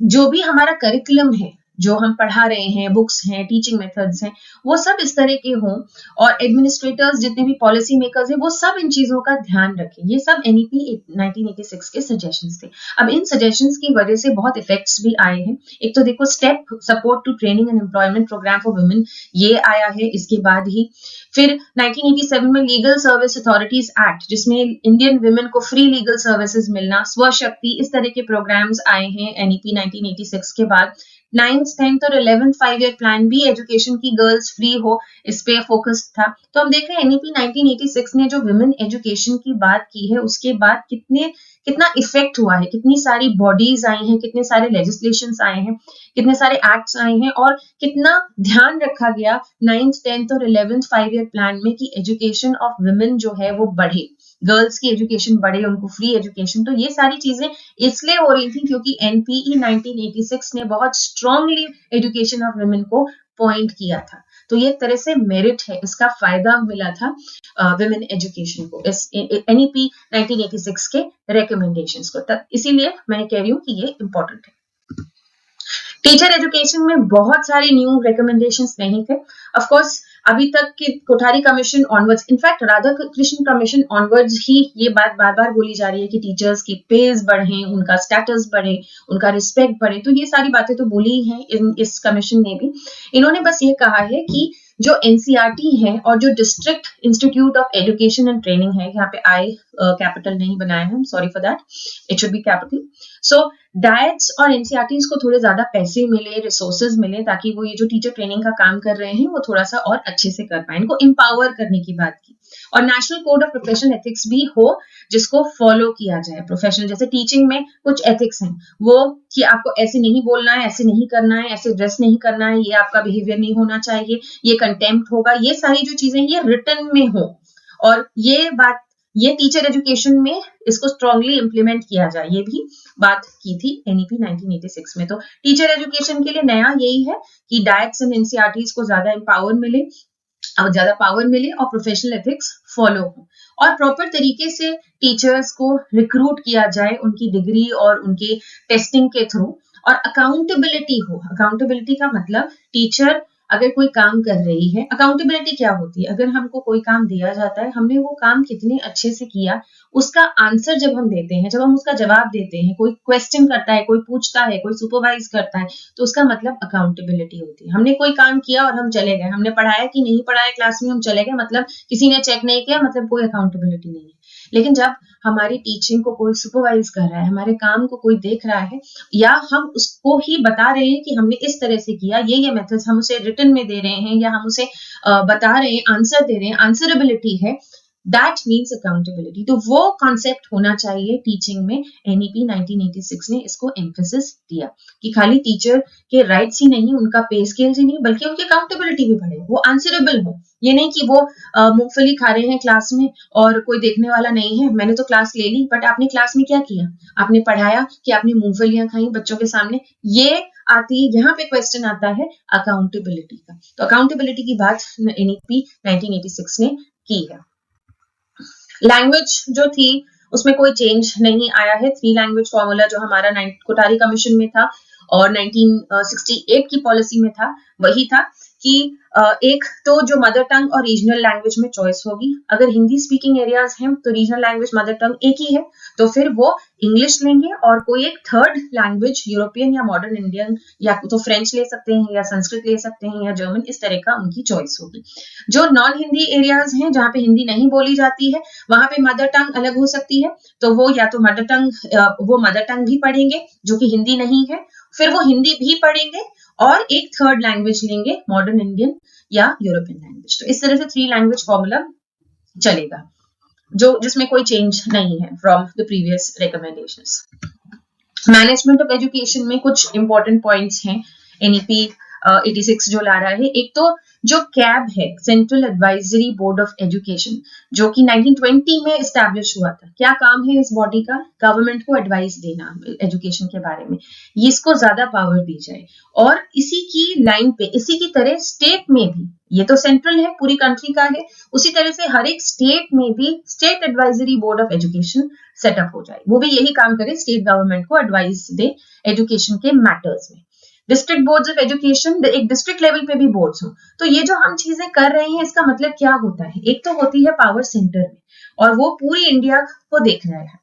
जो भी हमारा करिकुलम है, जो हम पढ़ा रहे हैं, बुक्स हैं, टीचिंग मेथड्स हैं, वो सब इस तरह के हों, और एडमिनिस्ट्रेटर्स जितने भी पॉलिसी मेकर्स हैं वो सब इन चीजों का ध्यान रखें। ये सब एनईपी 1986 के सजेशंस थे। अब इन सजेशंस की वजह से बहुत इफेक्ट्स भी आए हैं। एक तो देखो, step support to training and employment programme for women, ये आया है इसके बाद ही। फिर 1987 में लीगल सर्विस अथॉरिटीज एक्ट, जिसमें इंडियन वुमेन को फ्री लीगल सर्विसेज मिलना, स्वशक्ति, इस तरह के प्रोग्राम्स आए हैं एनईपी 1986 के बाद। 9th 10th और 11th 5 ईयर प्लान भी एजुकेशन की गर्ल्स फ्री हो इस पे फोकस्ड था। तो हम देख रहे हैं एनईपी 1986 ने जो विमेन एजुकेशन की बात की है उसके बाद कितना इफेक्ट हुआ है, कितनी सारी बॉडीज आई हैं, कितने सारे लेजिस्लेशंस आए हैं, कितने सारे एक्ट्स आए हैं और कितना ध्यान रखा गया 9th 10th और 11th 5 ईयर प्लान में कि एजुकेशन ऑफ विमेन जो है वो बढ़े, गर्ल्स की एजुकेशन बढ़े, उनको फ्री एजुकेशन। तो ये सारी चीजें इसलिए हो रही थी क्योंकि एनपीई 1986 ने बहुत स्ट्रांगली एजुकेशन ऑफ विमेन को पॉइंट किया था। तो ये एक तरह से मेरिट है, इसका फायदा मिला था विमेन एजुकेशन को इस एनईपी 1986 के रिकमेंडेशंस को। तब इसीलिए मैं कह रही हूँ कि ये इंपॉर्टेंट है। टीचर एजुकेशन में बहुत सारे न्यू रिकमेंडेशंस नहीं थे। ऑफ कोर्स अभी तक की Kothari commission onwards, in fact Radha Krishna commission onwards ही ये बात बार बार बोली जा रही है कि टीचर्स की पेज बढ़े, उनका स्टेटस बढ़े, उनका रिस्पेक्ट बढ़े। तो ये सारी बातें तो बोली हैं इस कमीशन ने भी। इन्होंने बस ये कहा है कि जो एनसीईआरटी है और जो district institute of education and training है, यहाँ पे आई कैपिटल नहीं बनाया है, sorry for that, it should be capital. So diets और एनसीईआरटी को थोड़े ज्यादा पैसे मिले, रिसोर्सेज मिले, ताकि वो ये जो टीचर ट्रेनिंग का काम कर रहे हैं वो थोड़ा सा और अच्छे से कर पाए, इनको एम्पावर करने की बात की। और national code of professional ethics भी हो जिसको फॉलो किया जाए। प्रोफेशनल जैसे टीचिंग में कुछ एथिक्स हैं वो कि आपको ऐसे नहीं बोलना है, ऐसे नहीं करना है, ऐसे ड्रेस नहीं करना है, ये आपका बिहेवियर नहीं होना चाहिए, ये कंटेम्प्ट होगा, ये सारी जो चीजें ये रिटन में हो। और ये टीचर एजुकेशन में इसको स्ट्रांगली इंप्लीमेंट किया जाए, ये भी बात की थी एनईपी 1986 में। तो टीचर एजुकेशन के लिए नया यही है कि डायट्स एंड एनसीईआरटीज को ज्यादा ज्यादा पावर मिले और प्रोफेशनल एथिक्स फॉलो हो और प्रॉपर तरीके से टीचर्स को रिक्रूट किया जाए उनकी डिग्री और उनके टेस्टिंग के थ्रू, और अकाउंटेबिलिटी हो। अकाउंटेबिलिटी का मतलब टीचर अगर कोई काम कर रही है, अकाउंटेबिलिटी क्या होती है, अगर हमको कोई काम दिया जाता है, हमने वो काम कितने अच्छे से किया, उसका आंसर जब हम देते हैं, जब हम उसका जवाब देते हैं, कोई क्वेश्चन करता है, कोई पूछता है, कोई सुपरवाइज करता है, तो उसका मतलब अकाउंटेबिलिटी होती है। हमने कोई काम किया और हम चले गए, हमने पढ़ाया कि नहीं पढ़ाया क्लास में, हम चले गए, मतलब किसी ने चेक नहीं किया, मतलब कोई अकाउंटेबिलिटी नहीं है। लेकिन जब हमारी टीचिंग को कोई सुपरवाइज कर रहा है, हमारे काम को कोई देख रहा है, या हम उसको ही बता रहे हैं कि हमने इस तरह से किया, ये मेथड्स हम उसे रिटन में दे रहे हैं, या हम उसे बता रहे हैं, आंसर दे रहे हैं, आंसरेबिलिटी है, दैट मीन्स अकाउंटेबिलिटी। तो वो कॉन्सेप्ट होना चाहिए टीचिंग में। एनईपी 1986 ने इसको एम्फेसिस दिया कि खाली टीचर के राइट्स ही नहीं, उनका पे स्केल्स ही नहीं, बल्कि उनकी अकाउंटेबिलिटी भी बढ़े, वो आंसरेबल हो। ये नहीं कि वो मूंगफली खा रहे हैं क्लास में और कोई देखने वाला नहीं है, मैंने तो क्लास ले ली, बट आपने क्लास में क्या किया, आपने पढ़ाया कि आपने मूंगफलियां खाई बच्चों के सामने, ये आती है। यहाँ पे क्वेश्चन आता है अकाउंटेबिलिटी का। तो अकाउंटेबिलिटी की बात एनईपी 1986 ने की है। लैंग्वेज जो थी उसमें कोई चेंज नहीं आया है। 3 लैंग्वेज फॉर्मूला जो हमारा कोठारी कमीशन में था और 1968 की पॉलिसी में था, वही था कि एक तो जो मदर टंग और रीजनल लैंग्वेज में चॉइस होगी। अगर हिंदी स्पीकिंग एरियाज हैं तो रीजनल लैंग्वेज मदर टंग एक ही है, तो फिर वो इंग्लिश लेंगे, और कोई एक थर्ड लैंग्वेज यूरोपियन या मॉडर्न इंडियन, या तो फ्रेंच ले सकते हैं, या संस्कृत ले सकते हैं, या जर्मन, इस तरह का उनकी चॉइस होगी। जो नॉन हिंदी एरियाज हैं जहाँ पे हिंदी नहीं बोली जाती है, वहां पे मदर टंग अलग हो सकती है, तो वो या तो मदर टंग भी पढ़ेंगे जो कि हिंदी नहीं है, फिर वो हिंदी भी पढ़ेंगे और एक थर्ड लैंग्वेज लेंगे, मॉडर्न इंडियन या यूरोपियन लैंग्वेज। तो इस तरह से 3 लैंग्वेज फॉर्मूला चलेगा, जिसमें कोई चेंज नहीं है from the previous recommendations. Management of education में कुछ इंपॉर्टेंट पॉइंट्स हैं एनईपी 86 जो ला रहा है। एक तो जो कैब है, central advisory board of education, जो कि 1920 में एस्टैब्लिश हुआ था। क्या काम है इस बॉडी का? गवर्नमेंट को एडवाइस देना एजुकेशन के बारे में, ये इसको ज्यादा पावर दी जाए। और इसी की लाइन पे, इसी की तरह स्टेट में भी, ये तो सेंट्रल है, पूरी कंट्री का है, उसी तरह से हर एक स्टेट में भी state advisory board of education setup हो जाए, वो भी यही काम करे, स्टेट गवर्नमेंट को एडवाइस दे एजुकेशन के मैटर्स में। डिस्ट्रिक्ट बोर्ड्स ऑफ एजुकेशन, एक डिस्ट्रिक्ट लेवल पे भी बोर्ड्स हो। तो ये जो हम चीजें कर रहे हैं, इसका मतलब क्या होता है? एक तो होती है पावर सेंटर में, और वो पूरी इंडिया को देख रहा है,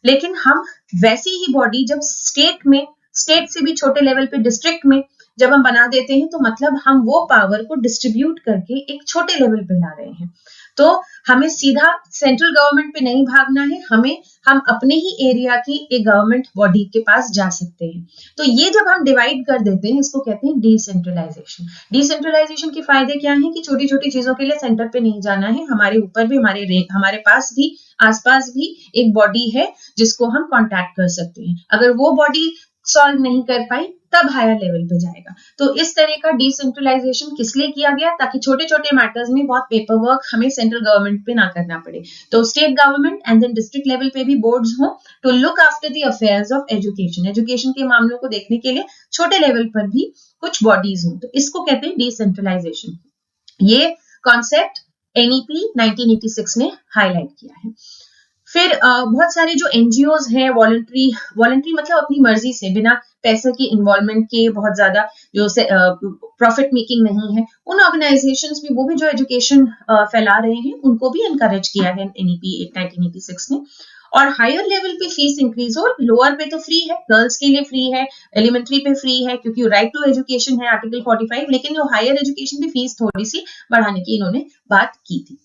लेकिन हम वैसी ही बॉडी जब स्टेट से भी छोटे लेवल पे डिस्ट्रिक्ट में जब हम बना देते हैं तो मतलब हम वो पावर को डिस्ट्रीब्यूट करके एक छोटे लेवल पे ला रहे हैं। तो हमें सीधा सेंट्रल गवर्नमेंट पे नहीं भागना है, हम अपने ही एरिया की एक गवर्नमेंट बॉडी के पास जा सकते हैं। तो ये जब हम डिवाइड कर देते हैं, इसको कहते हैं डिसेंट्रलाइजेशन। डिसेंट्रलाइजेशन के फायदे क्या हैं कि छोटी छोटी चीजों के लिए सेंटर पे नहीं जाना है, हमारे ऊपर भी, हमारे पास भी, आसपास भी एक बॉडी है जिसको हम कांटेक्ट कर सकते हैं। अगर वो बॉडी सॉल्व नहीं कर पाई तब हायर लेवल पे जाएगा। तो इस तरह का डिसेंट्रलाइजेशन किस लिए किया गया, ताकि छोटे छोटे मैटर्स में बहुत पेपर वर्क हमें सेंट्रल गवर्नमेंट पे ना करना पड़े। तो state government and then district level पे भी बोर्ड्स हो to look after the affairs of education. Education के मामलों को देखने के लिए छोटे लेवल पर भी कुछ बॉडीज हो, तो इसको कहते हैं डिसेंट्रलाइजेशन। ये कॉन्सेप्ट एनईपी 1986 ने हाईलाइट किया है। फिर बहुत सारे जो एनजीओज हैं, वॉलंटरी मतलब अपनी मर्जी से, बिना पैसे की इन्वॉल्वमेंट के, बहुत ज्यादा जो प्रॉफिट मेकिंग नहीं है, उन ऑर्गेनाइजेशंस भी, वो भी जो एजुकेशन फैला रहे हैं, उनको भी एनकरेज किया है एनईपी 1986 ने। और हायर लेवल पे फीस इंक्रीज हो, लोअर पे तो फ्री है, गर्ल्स के लिए फ्री है, एलिमेंट्री पे फ्री है क्योंकि राइट टू एजुकेशन है आर्टिकल 45, लेकिन जो हायर एजुकेशन पे फीस थोड़ी सी बढ़ाने की इन्होंने बात की थी।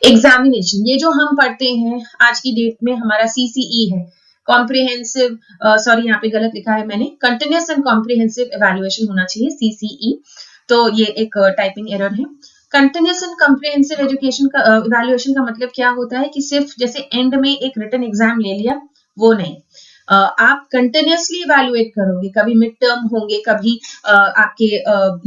एग्जामिनेशन, ये जो हम पढ़ते हैं आज की डेट में, हमारा सीसीई है, कॉम्प्रिहेंसिव, सॉरी यहाँ पे गलत लिखा है मैंने, कंटिन्यूअस एंड कॉम्प्रिहेंसिव इवैल्यूएशन होना चाहिए सीसीई, तो ये एक टाइपिंग एरर है। कंटिन्यूअस एंड कॉम्प्रिहेंसिव एजुकेशन का इवैल्यूएशन का मतलब क्या होता है कि सिर्फ जैसे एंड में एक रिटन एग्जाम ले लिया, वो नहीं, आप कंटिन्यूअसली इवैल्यूएट करोगे, कभी मिड टर्म होंगे, कभी आपके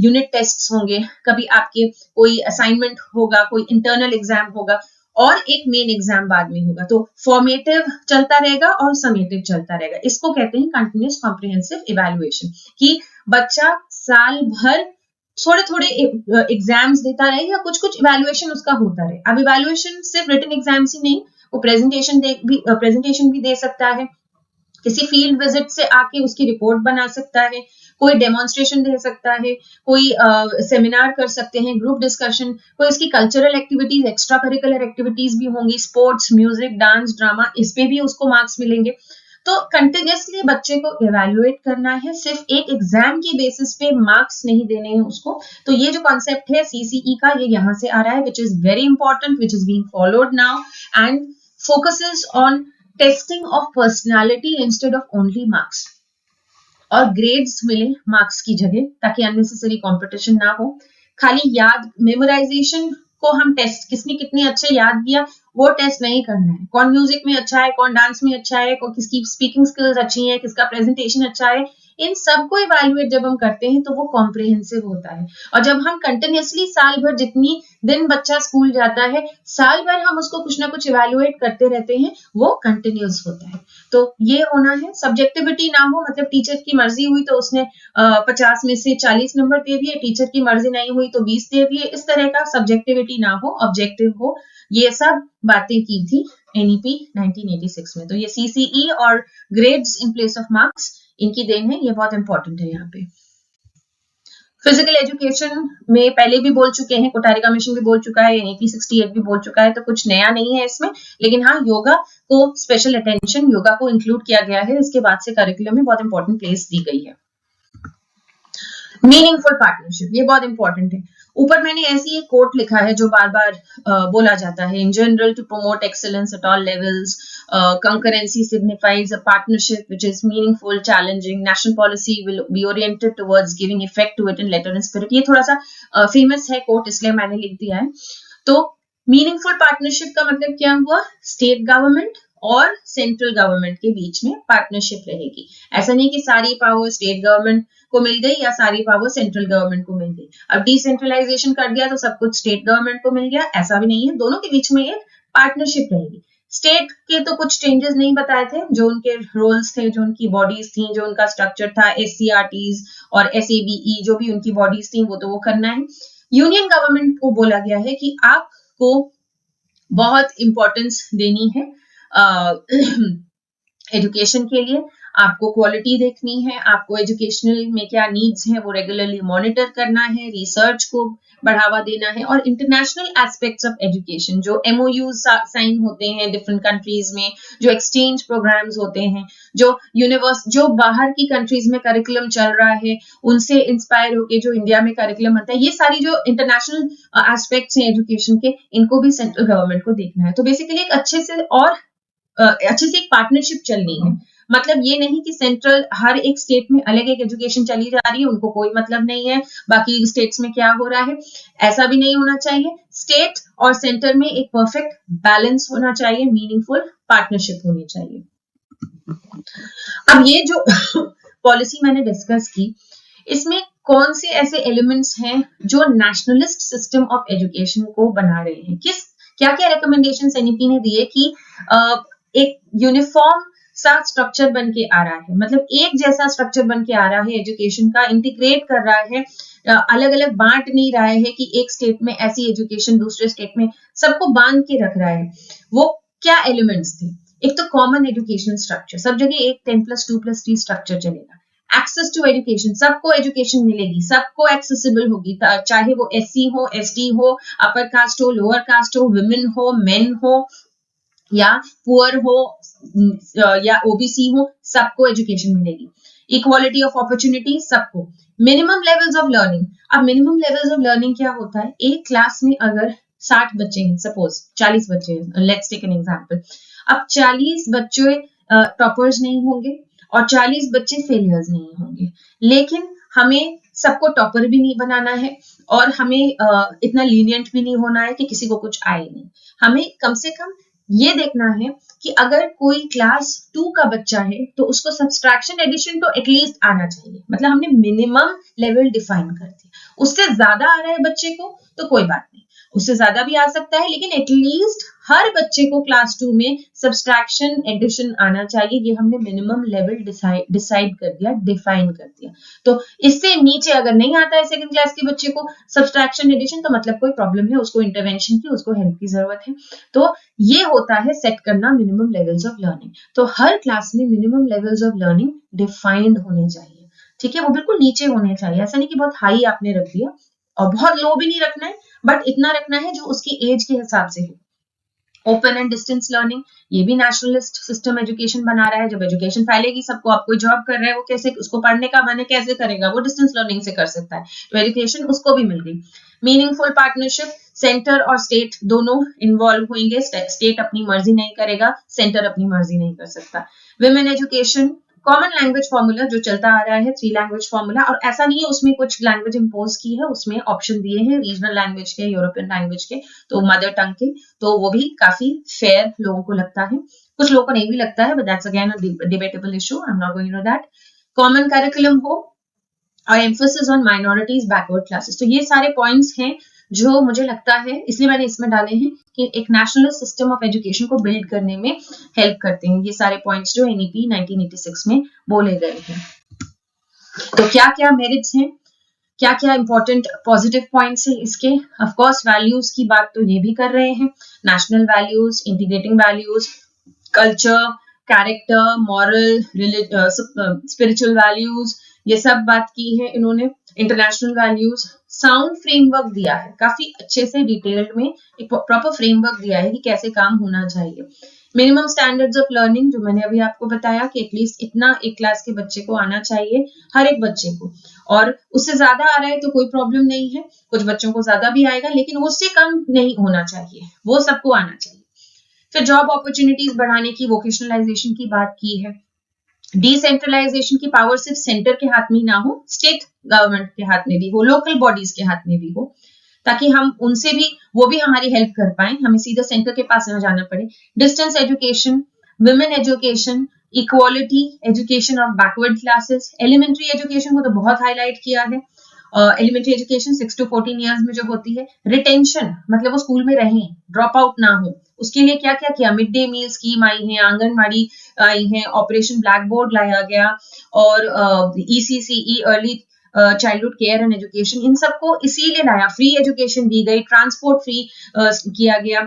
यूनिट टेस्ट्स होंगे, कभी आपके कोई असाइनमेंट होगा, कोई इंटरनल एग्जाम होगा, और एक मेन एग्जाम बाद में होगा। तो फॉर्मेटिव चलता रहेगा और समेटिव चलता रहेगा। इसको कहते हैं कंटिन्यूअस कॉम्प्रिहेंसिव इवैल्यूएशन, कि बच्चा साल भर थोड़े थोड़े एग्जाम्स देता रहे या कुछ कुछ इवैल्यूएशन उसका होता रहे। अब इवैल्यूएशन सिर्फ रिटन एग्जाम्स ही नहीं, वो प्रेजेंटेशन भी दे सकता है, किसी फील्ड विजिट से आके उसकी रिपोर्ट बना सकता है, कोई डेमोन्स्ट्रेशन दे सकता है, कोई सेमिनार कर सकते हैं, ग्रुप डिस्कशन, कोई उसकी cultural activities, extra curricular activities भी होंगी, स्पोर्ट्स, म्यूजिक, डांस, ड्रामा, इस पे भी उसको मार्क्स मिलेंगे। तो कंटिन्यूअसली बच्चे को इवैल्यूएट करना है, सिर्फ एक एग्जाम के बेसिस पे मार्क्स नहीं देने हैं उसको। तो ये जो कॉन्सेप्ट है सीसीई का, ये यहाँ से आ रहा है, which is very important, which is being followed now and focuses on testing of personality instead of only marks, और ग्रेड्स मिले मार्क्स की जगह, ताकि अननेसेसरी कंपटीशन ना हो। खाली याद, मेमोराइजेशन को हम टेस्ट, किसने कितने अच्छे याद किया, वो टेस्ट नहीं करना है। कौन म्यूजिक में अच्छा है, कौन डांस में अच्छा है, कौन किसकी स्पीकिंग स्किल्स अच्छी है, किसका प्रेजेंटेशन अच्छा है, इन सबको इवैल्यूएट जब हम करते हैं तो वो कॉम्प्रिहेंसिव होता है। और जब हम कंटिन्यूअसली साल भर, जितनी दिन बच्चा स्कूल जाता है, साल भर हम उसको कुछ ना कुछ इवैल्यूएट करते रहते हैं, वो कंटिन्यूअस होता है। तो ये होना है, सब्जेक्टिविटी ना हो, मतलब टीचर की मर्जी हुई तो उसने 50 में से 40 नंबर दे दिए, टीचर की मर्जी नहीं हुई तो 20 दे दिए, इस तरह का सब्जेक्टिविटी ना हो, ऑब्जेक्टिव हो। ये सब बातें की थी एनईपी 1986 में। तो ये सीसीई और grades in place of marks, इनकी देन है, ये बहुत इंपॉर्टेंट है यहाँ पे। फिजिकल एजुकेशन में पहले भी बोल चुके हैं, कोटारी कमीशन भी बोल चुका है, एनईपी 68 भी बोल चुका है, तो कुछ नया नहीं है इसमें, लेकिन हाँ, योगा को स्पेशल अटेंशन, योगा को इंक्लूड किया गया है, इसके बाद से करिकुलम में बहुत इंपॉर्टेंट प्लेस दी गई है। मीनिंगफुल पार्टनरशिप, ये बहुत इंपॉर्टेंट है। ऊपर मैंने ऐसी एक कोट लिखा है जो बार बार बोला जाता है, in general to promote excellence at all levels, concurrency signifies a partnership which is meaningful, challenging. National policy will be oriented towards giving effect to it in letter and spirit. ये थोड़ा सा famous है coat, इसलिए मैंने लिख दिया है। तो मीनिंगफुल पार्टनरशिप का मतलब क्या हुआ, स्टेट गवर्नमेंट और सेंट्रल गवर्नमेंट के बीच में पार्टनरशिप रहेगी। ऐसा नहीं कि सारी पावर स्टेट गवर्नमेंट को मिल गई या सारी पावर सेंट्रल गवर्नमेंट को मिल गई। अब डिसेंट्रलाइजेशन कर दिया तो सब कुछ स्टेट गवर्नमेंट को मिल गया, ऐसा भी नहीं है, दोनों के बीच में एक पार्टनरशिप रहेगी। स्टेट के तो कुछ चेंजेस नहीं बताए थे, जो उनके रोल्स थे, जो उनकी बॉडीज थी, जो उनका स्ट्रक्चर था, SCRTs और SABE, जो भी उनकी बॉडीज थी, वो तो वो करना है। यूनियन गवर्नमेंट को बोला गया है कि आपको बहुत इंपॉर्टेंस देनी है एजुकेशन के लिए, आपको क्वालिटी देखनी है, आपको एजुकेशनल में क्या नीड्स हैं वो रेगुलरली मॉनिटर करना है, रिसर्च को बढ़ावा देना है, और इंटरनेशनल एस्पेक्ट्स ऑफ एजुकेशन जो MOUs साइन होते हैं डिफरेंट कंट्रीज में, जो एक्सचेंज प्रोग्राम्स होते हैं, जो बाहर की कंट्रीज में करिकुलम चल रहा है उनसे इंस्पायर होके जो इंडिया में करिकुलम बनता है, ये सारी जो इंटरनेशनल एस्पेक्ट्स हैं एजुकेशन के, इनको भी सेंट्रल गवर्नमेंट को देखना है। तो बेसिकली एक अच्छे से एक पार्टनरशिप चलनी है। मतलब ये नहीं कि सेंट्रल हर एक स्टेट में अलग एक एजुकेशन चली जा रही है, उनको कोई मतलब नहीं है बाकी स्टेट्स में क्या हो रहा है, ऐसा भी नहीं होना चाहिए। स्टेट और सेंटर में एक परफेक्ट बैलेंस होना चाहिए, मीनिंगफुल पार्टनरशिप होनी चाहिए। अब ये जो पॉलिसी मैंने डिस्कस की, इसमें कौन से ऐसे एलिमेंट्स हैं जो नेशनलिस्ट सिस्टम ऑफ एजुकेशन को बना रहे हैं, क्या क्या रिकमेंडेशंस एनईपी ने दिए कि एक यूनिफॉर्म सा स्ट्रक्चर बन के आ रहा है, मतलब एक जैसा स्ट्रक्चर बन के आ रहा है एजुकेशन का, इंटीग्रेट कर रहा है, अलग अलग बांट नहीं रहा है कि एक स्टेट में ऐसी एजुकेशन दूसरे स्टेट में, सबको बांध के रख रहा है। वो क्या एलिमेंट्स थे? एक तो कॉमन एजुकेशनल स्ट्रक्चर, सब जगह एक 10+2+3 स्ट्रक्चर चलेगा। एक्सेस टू एजुकेशन, सबको एजुकेशन मिलेगी, सबको एक्सेसिबल होगी, चाहे वो SC हो, ST हो, अपर कास्ट हो, लोअर कास्ट हो, विमेन हो, मेन हो, या पुअर हो, या OBC हो, सबको एजुकेशन मिलेगी। इक्वालिटी ऑफ अपॉर्चुनिटी सबको। मिनिमम लेवल्स ऑफ लर्निंग, अब मिनिमम लेवल्स ऑफ लर्निंग क्या होता है? एक क्लास में अगर 60 बच्चे हैं, सपोज 40 बच्चे हैं, लेट्स टेक एन एग्जांपल। अब 40 बच्चे टॉपर्स नहीं होंगे और 40 बच्चे फेलियर्स नहीं होंगे, लेकिन हमें सबको टॉपर भी नहीं बनाना है और हमें इतना लीनियंट भी नहीं होना है कि किसी को कुछ आए नहीं। हमें कम से कम ये देखना है कि अगर कोई क्लास 2 का बच्चा है तो उसको सब्सट्रैक्शन एडिशन तो एटलीस्ट आना चाहिए, मतलब हमने मिनिमम लेवल डिफाइन कर दिया। उससे ज्यादा आ रहा है बच्चे को तो कोई बात नहीं, उससे ज्यादा भी आ सकता है, लेकिन एटलीस्ट हर बच्चे को क्लास 2 में सब्सट्रैक्शन एडिशन आना चाहिए। ये हमने मिनिमम लेवल डिसाइड कर दिया, डिफाइन कर दिया। तो इससे नीचे अगर नहीं आता है सेकंड क्लास के बच्चे को सब्सट्रैक्शन एडिशन, तो मतलब कोई प्रॉब्लम है, उसको इंटरवेंशन की, उसको हेल्प की जरूरत है। तो ये होता है सेट करना मिनिमम लेवल्स ऑफ लर्निंग। तो हर क्लास में minimum levels of learning defined होने चाहिए, ठीक है? वो बिल्कुल नीचे होने चाहिए, ऐसा नहीं कि बहुत हाई आपने रख दिया और बहुत लो भी नहीं रखना है, बट इतना रखना है जो उसकी एज के हिसाब से हो। ओपन एंड डिस्टेंस लर्निंग, ये भी नेशनलिस्ट सिस्टम एजुकेशन बना रहा है। जब एजुकेशन फैलेगी, सबको, आप कोई जॉब कर रहे हैं, वो कैसे उसको पढ़ने का मन है कैसे करेगा? वो डिस्टेंस लर्निंग से कर सकता है। तो एजुकेशन उसको भी मिल गई। मीनिंगफुल पार्टनरशिप, सेंटर और स्टेट दोनों इन्वॉल्व होंगे। स्टेट अपनी मर्जी नहीं करेगा, सेंटर अपनी मर्जी नहीं कर सकता। Women education, common language formula जो चलता आ रहा है, 3 लैंग्वेज फॉर्मूला, और ऐसा नहीं है उसमें कुछ लैंग्वेज इंपोज की है, उसमें ऑप्शन दिए हैं रीजनल लैंग्वेज के, यूरोपियन लैंग्वेज के, तो मदर टंग के, तो वो भी काफी फेयर लोगों को लगता है। कुछ लोगों को नहीं भी लगता है, but that's again a debatable issue, I am not going to that. Common curriculum हो और emphasis on minorities, backward classes, तो ये सारे पॉइंट्स हैं जो मुझे लगता है, इसलिए मैंने इसमें डाले हैं कि एक नेशनल सिस्टम ऑफ एजुकेशन को बिल्ड करने में हेल्प करते हैं ये सारे पॉइंट्स जो NEP 1986 में बोले गए हैं। तो क्या क्या मेरिट्स हैं, क्या क्या इंपॉर्टेंट पॉजिटिव पॉइंट्स हैं इसके? ऑफ कोर्स वैल्यूज की बात तो ये भी कर रहे हैं, national values, integrating values, culture, character, moral, spiritual values, ये सब बात की है इन्होंने। इंटरनेशनल वैल्यूज, साउंड फ्रेमवर्क दिया है, काफी अच्छे से डिटेल्ड में एक प्रॉपर फ्रेमवर्क दिया है कि कैसे काम होना चाहिए। मिनिमम स्टैंडर्ड्स ऑफ लर्निंग, जो मैंने अभी आपको बताया कि एटलीस्ट इतना एक क्लास के बच्चे को आना चाहिए, हर एक बच्चे को, और उससे ज्यादा आ रहा है तो कोई प्रॉब्लम नहीं है, कुछ बच्चों को ज्यादा भी आएगा, लेकिन उससे कम नहीं होना चाहिए, वो सबको आना चाहिए। फिर जॉब अपॉर्चुनिटीज बढ़ाने की, वोकेशनलाइजेशन की बात की है। डिसेंट्रलाइजेशन की पावर सिर्फ सेंटर के हाथ में ही ना हो, स्टेट गवर्नमेंट के हाथ में भी हो, लोकल बॉडीज के हाथ में भी हो, ताकि हम उनसे भी, वो भी हमारी हेल्प कर पाए, हमें सीधा सेंटर के पास ना जाना पड़े। Distance education, women education, equality, education of backward classes, elementary education को तो बहुत हाईलाइट किया है। एलिमेंट्री एजुकेशन 6 to 14 ईयर्स में जो होती है। रिटेंशन, मतलब वो स्कूल में रहें, ड्रॉप आउट ना हो, उसके लिए क्या क्या किया? मिड डे मील स्कीम आई है, आंगनबाड़ी आई है, ऑपरेशन ब्लैक बोर्ड लाया गया, और ECCE, early childhood care and education, इन सबको इसीलिए लाया। फ्री एजुकेशन दी गई, ट्रांसपोर्ट फ्री किया गया।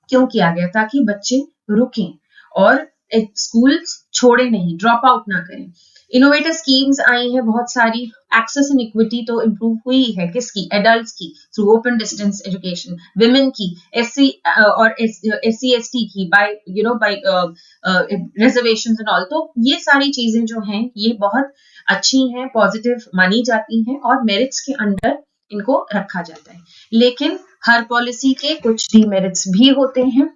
क्यों किया गया? ताकि बच्चे रुकें और स्कूल छोड़े नहीं, ड्रॉप आउट ना करें। इनोवेटिव स्कीम्स आई हैं बहुत सारी। एक्सेस एंड इक्विटी तो इम्प्रूव हुई है, किसकी? एडल्ट्स की, through open distance education, women की, एससी और एससी एसटी की, by by reservation and all. तो ये सारी चीजें जो हैं ये बहुत अच्छी हैं, पॉजिटिव मानी जाती हैं और मेरिट्स के अंडर इनको रखा जाता है। लेकिन हर पॉलिसी के कुछ डीमेरिट्स भी होते हैं,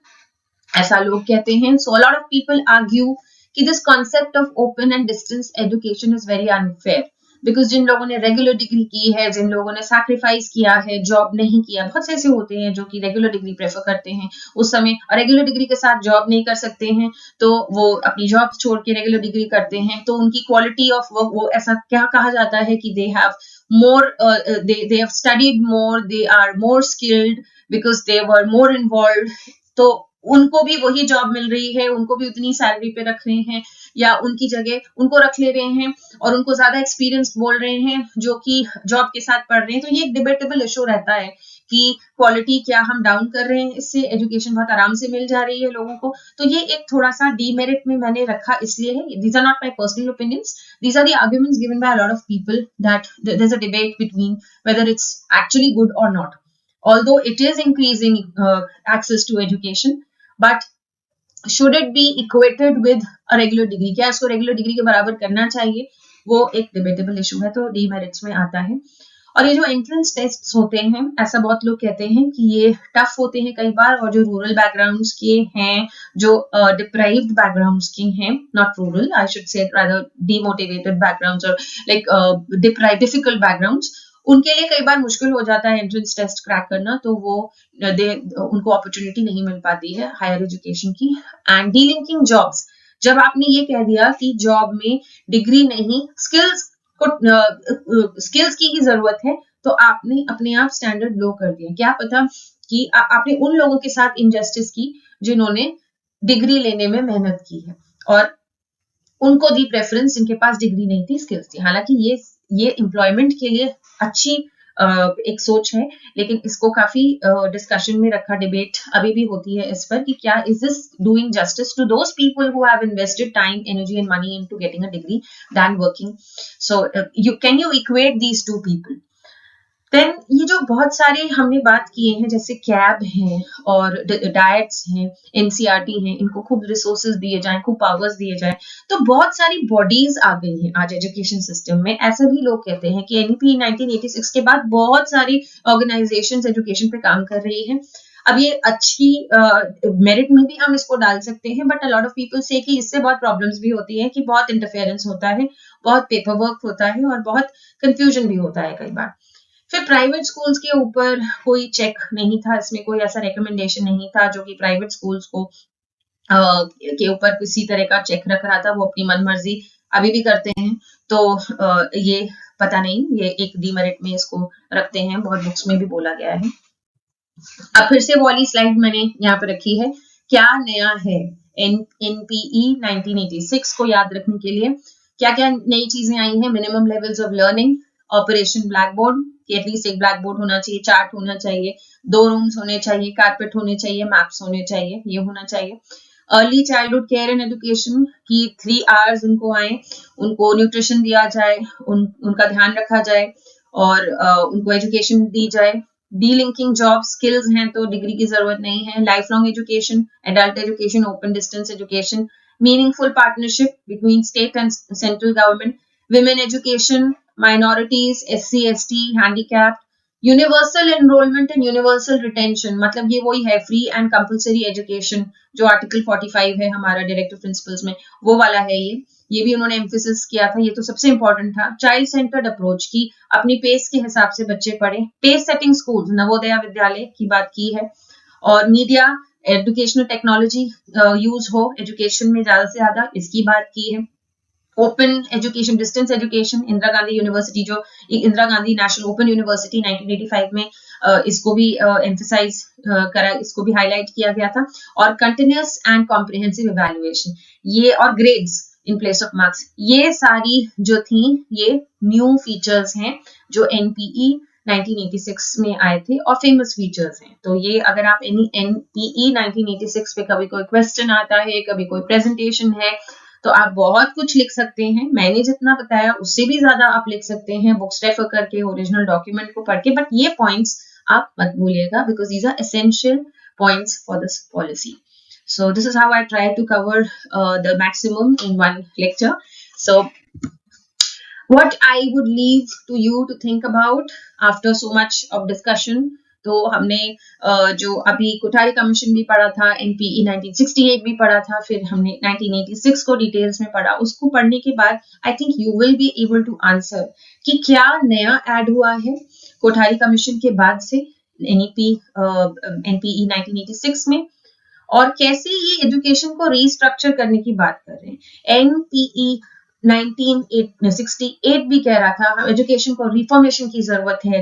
ऐसा लोग कहते हैं। So lot of people argue कि this concept of open and distance education is very unfair, because जिन लोगों ने रेगुलर डिग्री की है, जिन लोगों ने सैक्रिफाइस किया है, जॉब नहीं किया, बहुत से ऐसे होते हैं जो कि रेगुलर डिग्री प्रेफर करते हैं उस समय, और रेगुलर डिग्री के साथ जॉब नहीं कर सकते हैं तो वो अपनी जॉब छोड़ के रेगुलर डिग्री करते हैं, तो उनकी क्वालिटी ऑफ वर्क, वो ऐसा क्या कहा जाता है कि they have more they have studied more, they are more skilled because they were more involved, तो उनको भी वही जॉब मिल रही है, उनको भी उतनी सैलरी पे रख रहे हैं या उनकी जगह उनको रख ले रहे हैं और उनको ज्यादा एक्सपीरियंस बोल रहे हैं जो कि जॉब के साथ पढ़ रहे हैं। तो ये एक डिबेटेबल इशू रहता है कि क्वालिटी क्या हम डाउन कर रहे हैं, इससे एजुकेशन बहुत आराम से मिल जा रही है लोगों को। तो ये एक थोड़ा सा डीमेरिट में मैंने रखा इसलिए है। These are not my personal opinions, these are the arguments given by a lot of people that there's a debate between whether it's actually good or not, although it is increasing access to education, but should it be equated with a regular degree? क्या इसको regular degree के बराबर करना चाहिए? वो एक debatable issue है, तो डीमेरिट्स में आता है। और ये जो एंट्रेंस टेस्ट होते हैं, ऐसा बहुत लोग कहते हैं कि ये टफ होते हैं कई बार, और जो रूरल बैकग्राउंड्स के हैं, जो डिप्राइव्ड बैकग्राउंड्स के हैं, not rural, I should say rather demotivated backgrounds और लाइक डिफिकल्ट बैकग्राउंड्स, उनके लिए कई बार मुश्किल हो जाता है एंट्रेंस टेस्ट क्रैक करना, तो वो उनको अपॉर्चुनिटी नहीं मिल पाती है हायर एजुकेशन की। एंड डीलिंकिंग जॉब्स, जब आपने ये कह दिया कि जॉब में डिग्री नहीं, स्किल्स स्किल्स की ही जरूरत है, तो आपने अपने आप स्टैंडर्ड लो कर दिया। क्या पता कि आपने उन लोगों के साथ इनजस्टिस की जिन्होंने डिग्री लेने में मेहनत की है और उनको दी प्रेफरेंस जिनके पास डिग्री नहीं थी, स्किल्स थी। हालांकि ये एम्प्लॉयमेंट के लिए अच्छी एक सोच है, लेकिन इसको काफी डिस्कशन में रखा, डिबेट अभी भी होती है इस पर कि क्या is this doing justice to those people who have invested time, energy and money into getting a degree than working. So can you equate these two people? Then ये जो बहुत सारे हमने बात किए हैं, जैसे कैब हैं और डायट्स हैं, एनसीईआरटी हैं, इनको खूब रिसोर्सेज दिए जाएं, खूब पावर्स दिए जाएं, तो बहुत सारी बॉडीज आ गई हैं आज एजुकेशन सिस्टम में। ऐसा भी लोग कहते हैं कि एनईपी 1986 के बाद बहुत सारी ऑर्गेनाइजेशंस एजुकेशन पे काम कर रही हैं। अब ये अच्छी मेरिट में भी हम इसको डाल सकते हैं, but a lot of people से कि इससे बहुत प्रॉब्लम्स भी होती है, कि बहुत इंटरफेरेंस होता है, बहुत पेपर वर्क होता है और बहुत कंफ्यूजन भी होता है कई बार। फिर प्राइवेट स्कूल्स के ऊपर कोई चेक नहीं था, इसमें कोई ऐसा रिकमेंडेशन नहीं था जो कि प्राइवेट स्कूल्स को के ऊपर किसी तरह का चेक रख रहा था, वो अपनी मनमर्जी अभी भी करते हैं। तो ये पता नहीं, ये एक डीमेरिट में इसको रखते हैं, बहुत बुक्स में भी बोला गया है। अब फिर से वो वाली स्लाइड मैंने यहाँ पे रखी है, क्या नया है एनपीई 1986 को याद रखने के लिए। क्या क्या नई चीजें आई हैं? Minimum levels of learning, operation black board, at least एक ब्लैक बोर्ड होना चाहिए, चार्ट होना चाहिए, 2 रूम्स होने चाहिए, कारपेट होने चाहिए, मैप्स होने चाहिए, ये होना चाहिए। Early childhood care and education की 3 आवर्स उनको आए, उनको न्यूट्रिशन दिया जाए, उनका ध्यान रखा जाए और उनको एजुकेशन दी जाए। डीलिंकिंग जॉब, स्किल्स हैं तो डिग्री की जरूरत नहीं है। Life long education, adult education, open distance education, meaningful partnership between state and central government, women education, minorities, SC ST, handicapped, universal enrolment and universal retention, मतलब ये वही है फ्री एंड कंपलसरी एजुकेशन जो article 45 है हमारा directive principles में, वो वाला है ये भी उन्होंने एम्फेसिस किया था, ये तो सबसे इंपॉर्टेंट था। चाइल्ड सेंटर्ड अप्रोच की, अपनी पेस के हिसाब से बच्चे पढ़े, पेस सेटिंग स्कूल, नवोदया विद्यालय की बात की है। और मीडिया, एजुकेशनल टेक्नोलॉजी यूज हो एजुकेशन में ज्यादा से ज्यादा, इसकी बात की है। Open education, distance education, Indira Gandhi university, जो Indira Gandhi national open university 1985 में इसको भी एम्फेसाइज करा, इसको भी हाईलाइट किया गया था। और कंटिन्यूअस एंड कॉम्प्रिहेंसिव इवैल्यूएशन, ये और grades in place of marks, ये सारी जो थी ये न्यू फीचर्स हैं जो एनपीई 1986 में आए थे और फेमस फीचर्स हैं। तो ये अगर आप NPE 1986 पे कभी कोई क्वेश्चन आता है, कभी कोई प्रेजेंटेशन है, तो आप बहुत कुछ लिख सकते हैं। मैंने जितना बताया उससे भी ज्यादा आप लिख सकते हैं बुक्स रेफर करके, ओरिजिनल डॉक्यूमेंट को पढ़ के, बट ये पॉइंट्स आप मत भूलिएगा because these are essential points for this policy. So this is how I try to cover the maximum in one lecture. So what I would leave to you to think about after so much of discussion, तो हमने जो अभी Kothari commission भी पढ़ा था, NPE 1968 भी पढ़ा था, फिर हमने 1986 को डिटेल्स में पढ़ा। उसको पढ़ने के बाद I think you will be able to answer कि क्या नया ऐड हुआ है कोठारी कमीशन के बाद से NPE 1986 में, और कैसे ये एजुकेशन को रीस्ट्रक्चर करने की बात कर रहे हैं। NPE 1968 भी कह रहा था एजुकेशन को रिफॉर्मेशन की जरूरत है,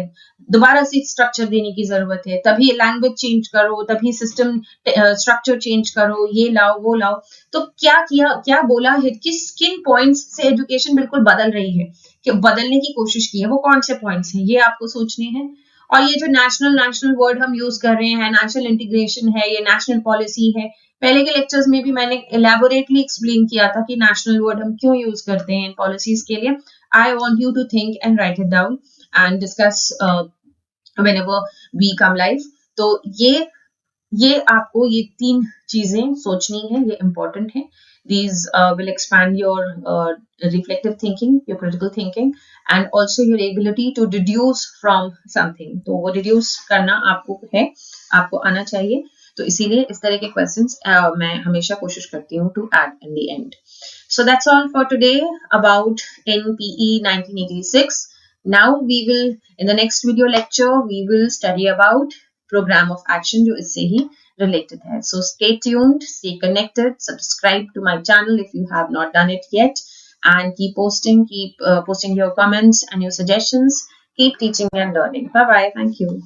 दोबारा से स्ट्रक्चर देने की जरूरत है, तभी लैंग्वेज चेंज करो, तभी सिस्टम स्ट्रक्चर चेंज करो, ये लाओ वो लाओ। तो क्या किया, क्या बोला है, किन पॉइंट्स से एजुकेशन बिल्कुल बदल रही है, कि बदलने की कोशिश की है, वो कौन से पॉइंट्स हैं, ये आपको सोचने हैं। और ये जो नेशनल वर्ड हम यूज कर रहे हैं, नेशनल इंटीग्रेशन है, ये नेशनल पॉलिसी है, पहले के लेक्चर्स में भी मैंने एलैबोरेटली एक्सप्लेन किया था कि नेशनल वर्ड हम क्यों यूज करते हैं पॉलिसीज के लिए। I want you to think and write it down and discuss whenever we come live. तो ये आपको ये 3 चीजें सोचनी है, ये इंपॉर्टेंट है। These will expand your reflective thinking, your critical thinking, and also your ability to deduce from something. तो वो deduce करना आपको है, आपको आना चाहिए। तो इसीलिए इस तरह के क्वेश्चंस मैं हमेशा कोशिश करती हूँ to add in the end. So that's all for today about NPE 1986. Now we will, in the next video lecture, we will study about program of action, जो इससे ही related hai. So stay tuned, stay connected, subscribe to my channel if you have not done it yet, and keep posting your comments and your suggestions. Keep teaching and learning. Bye bye. Thank you.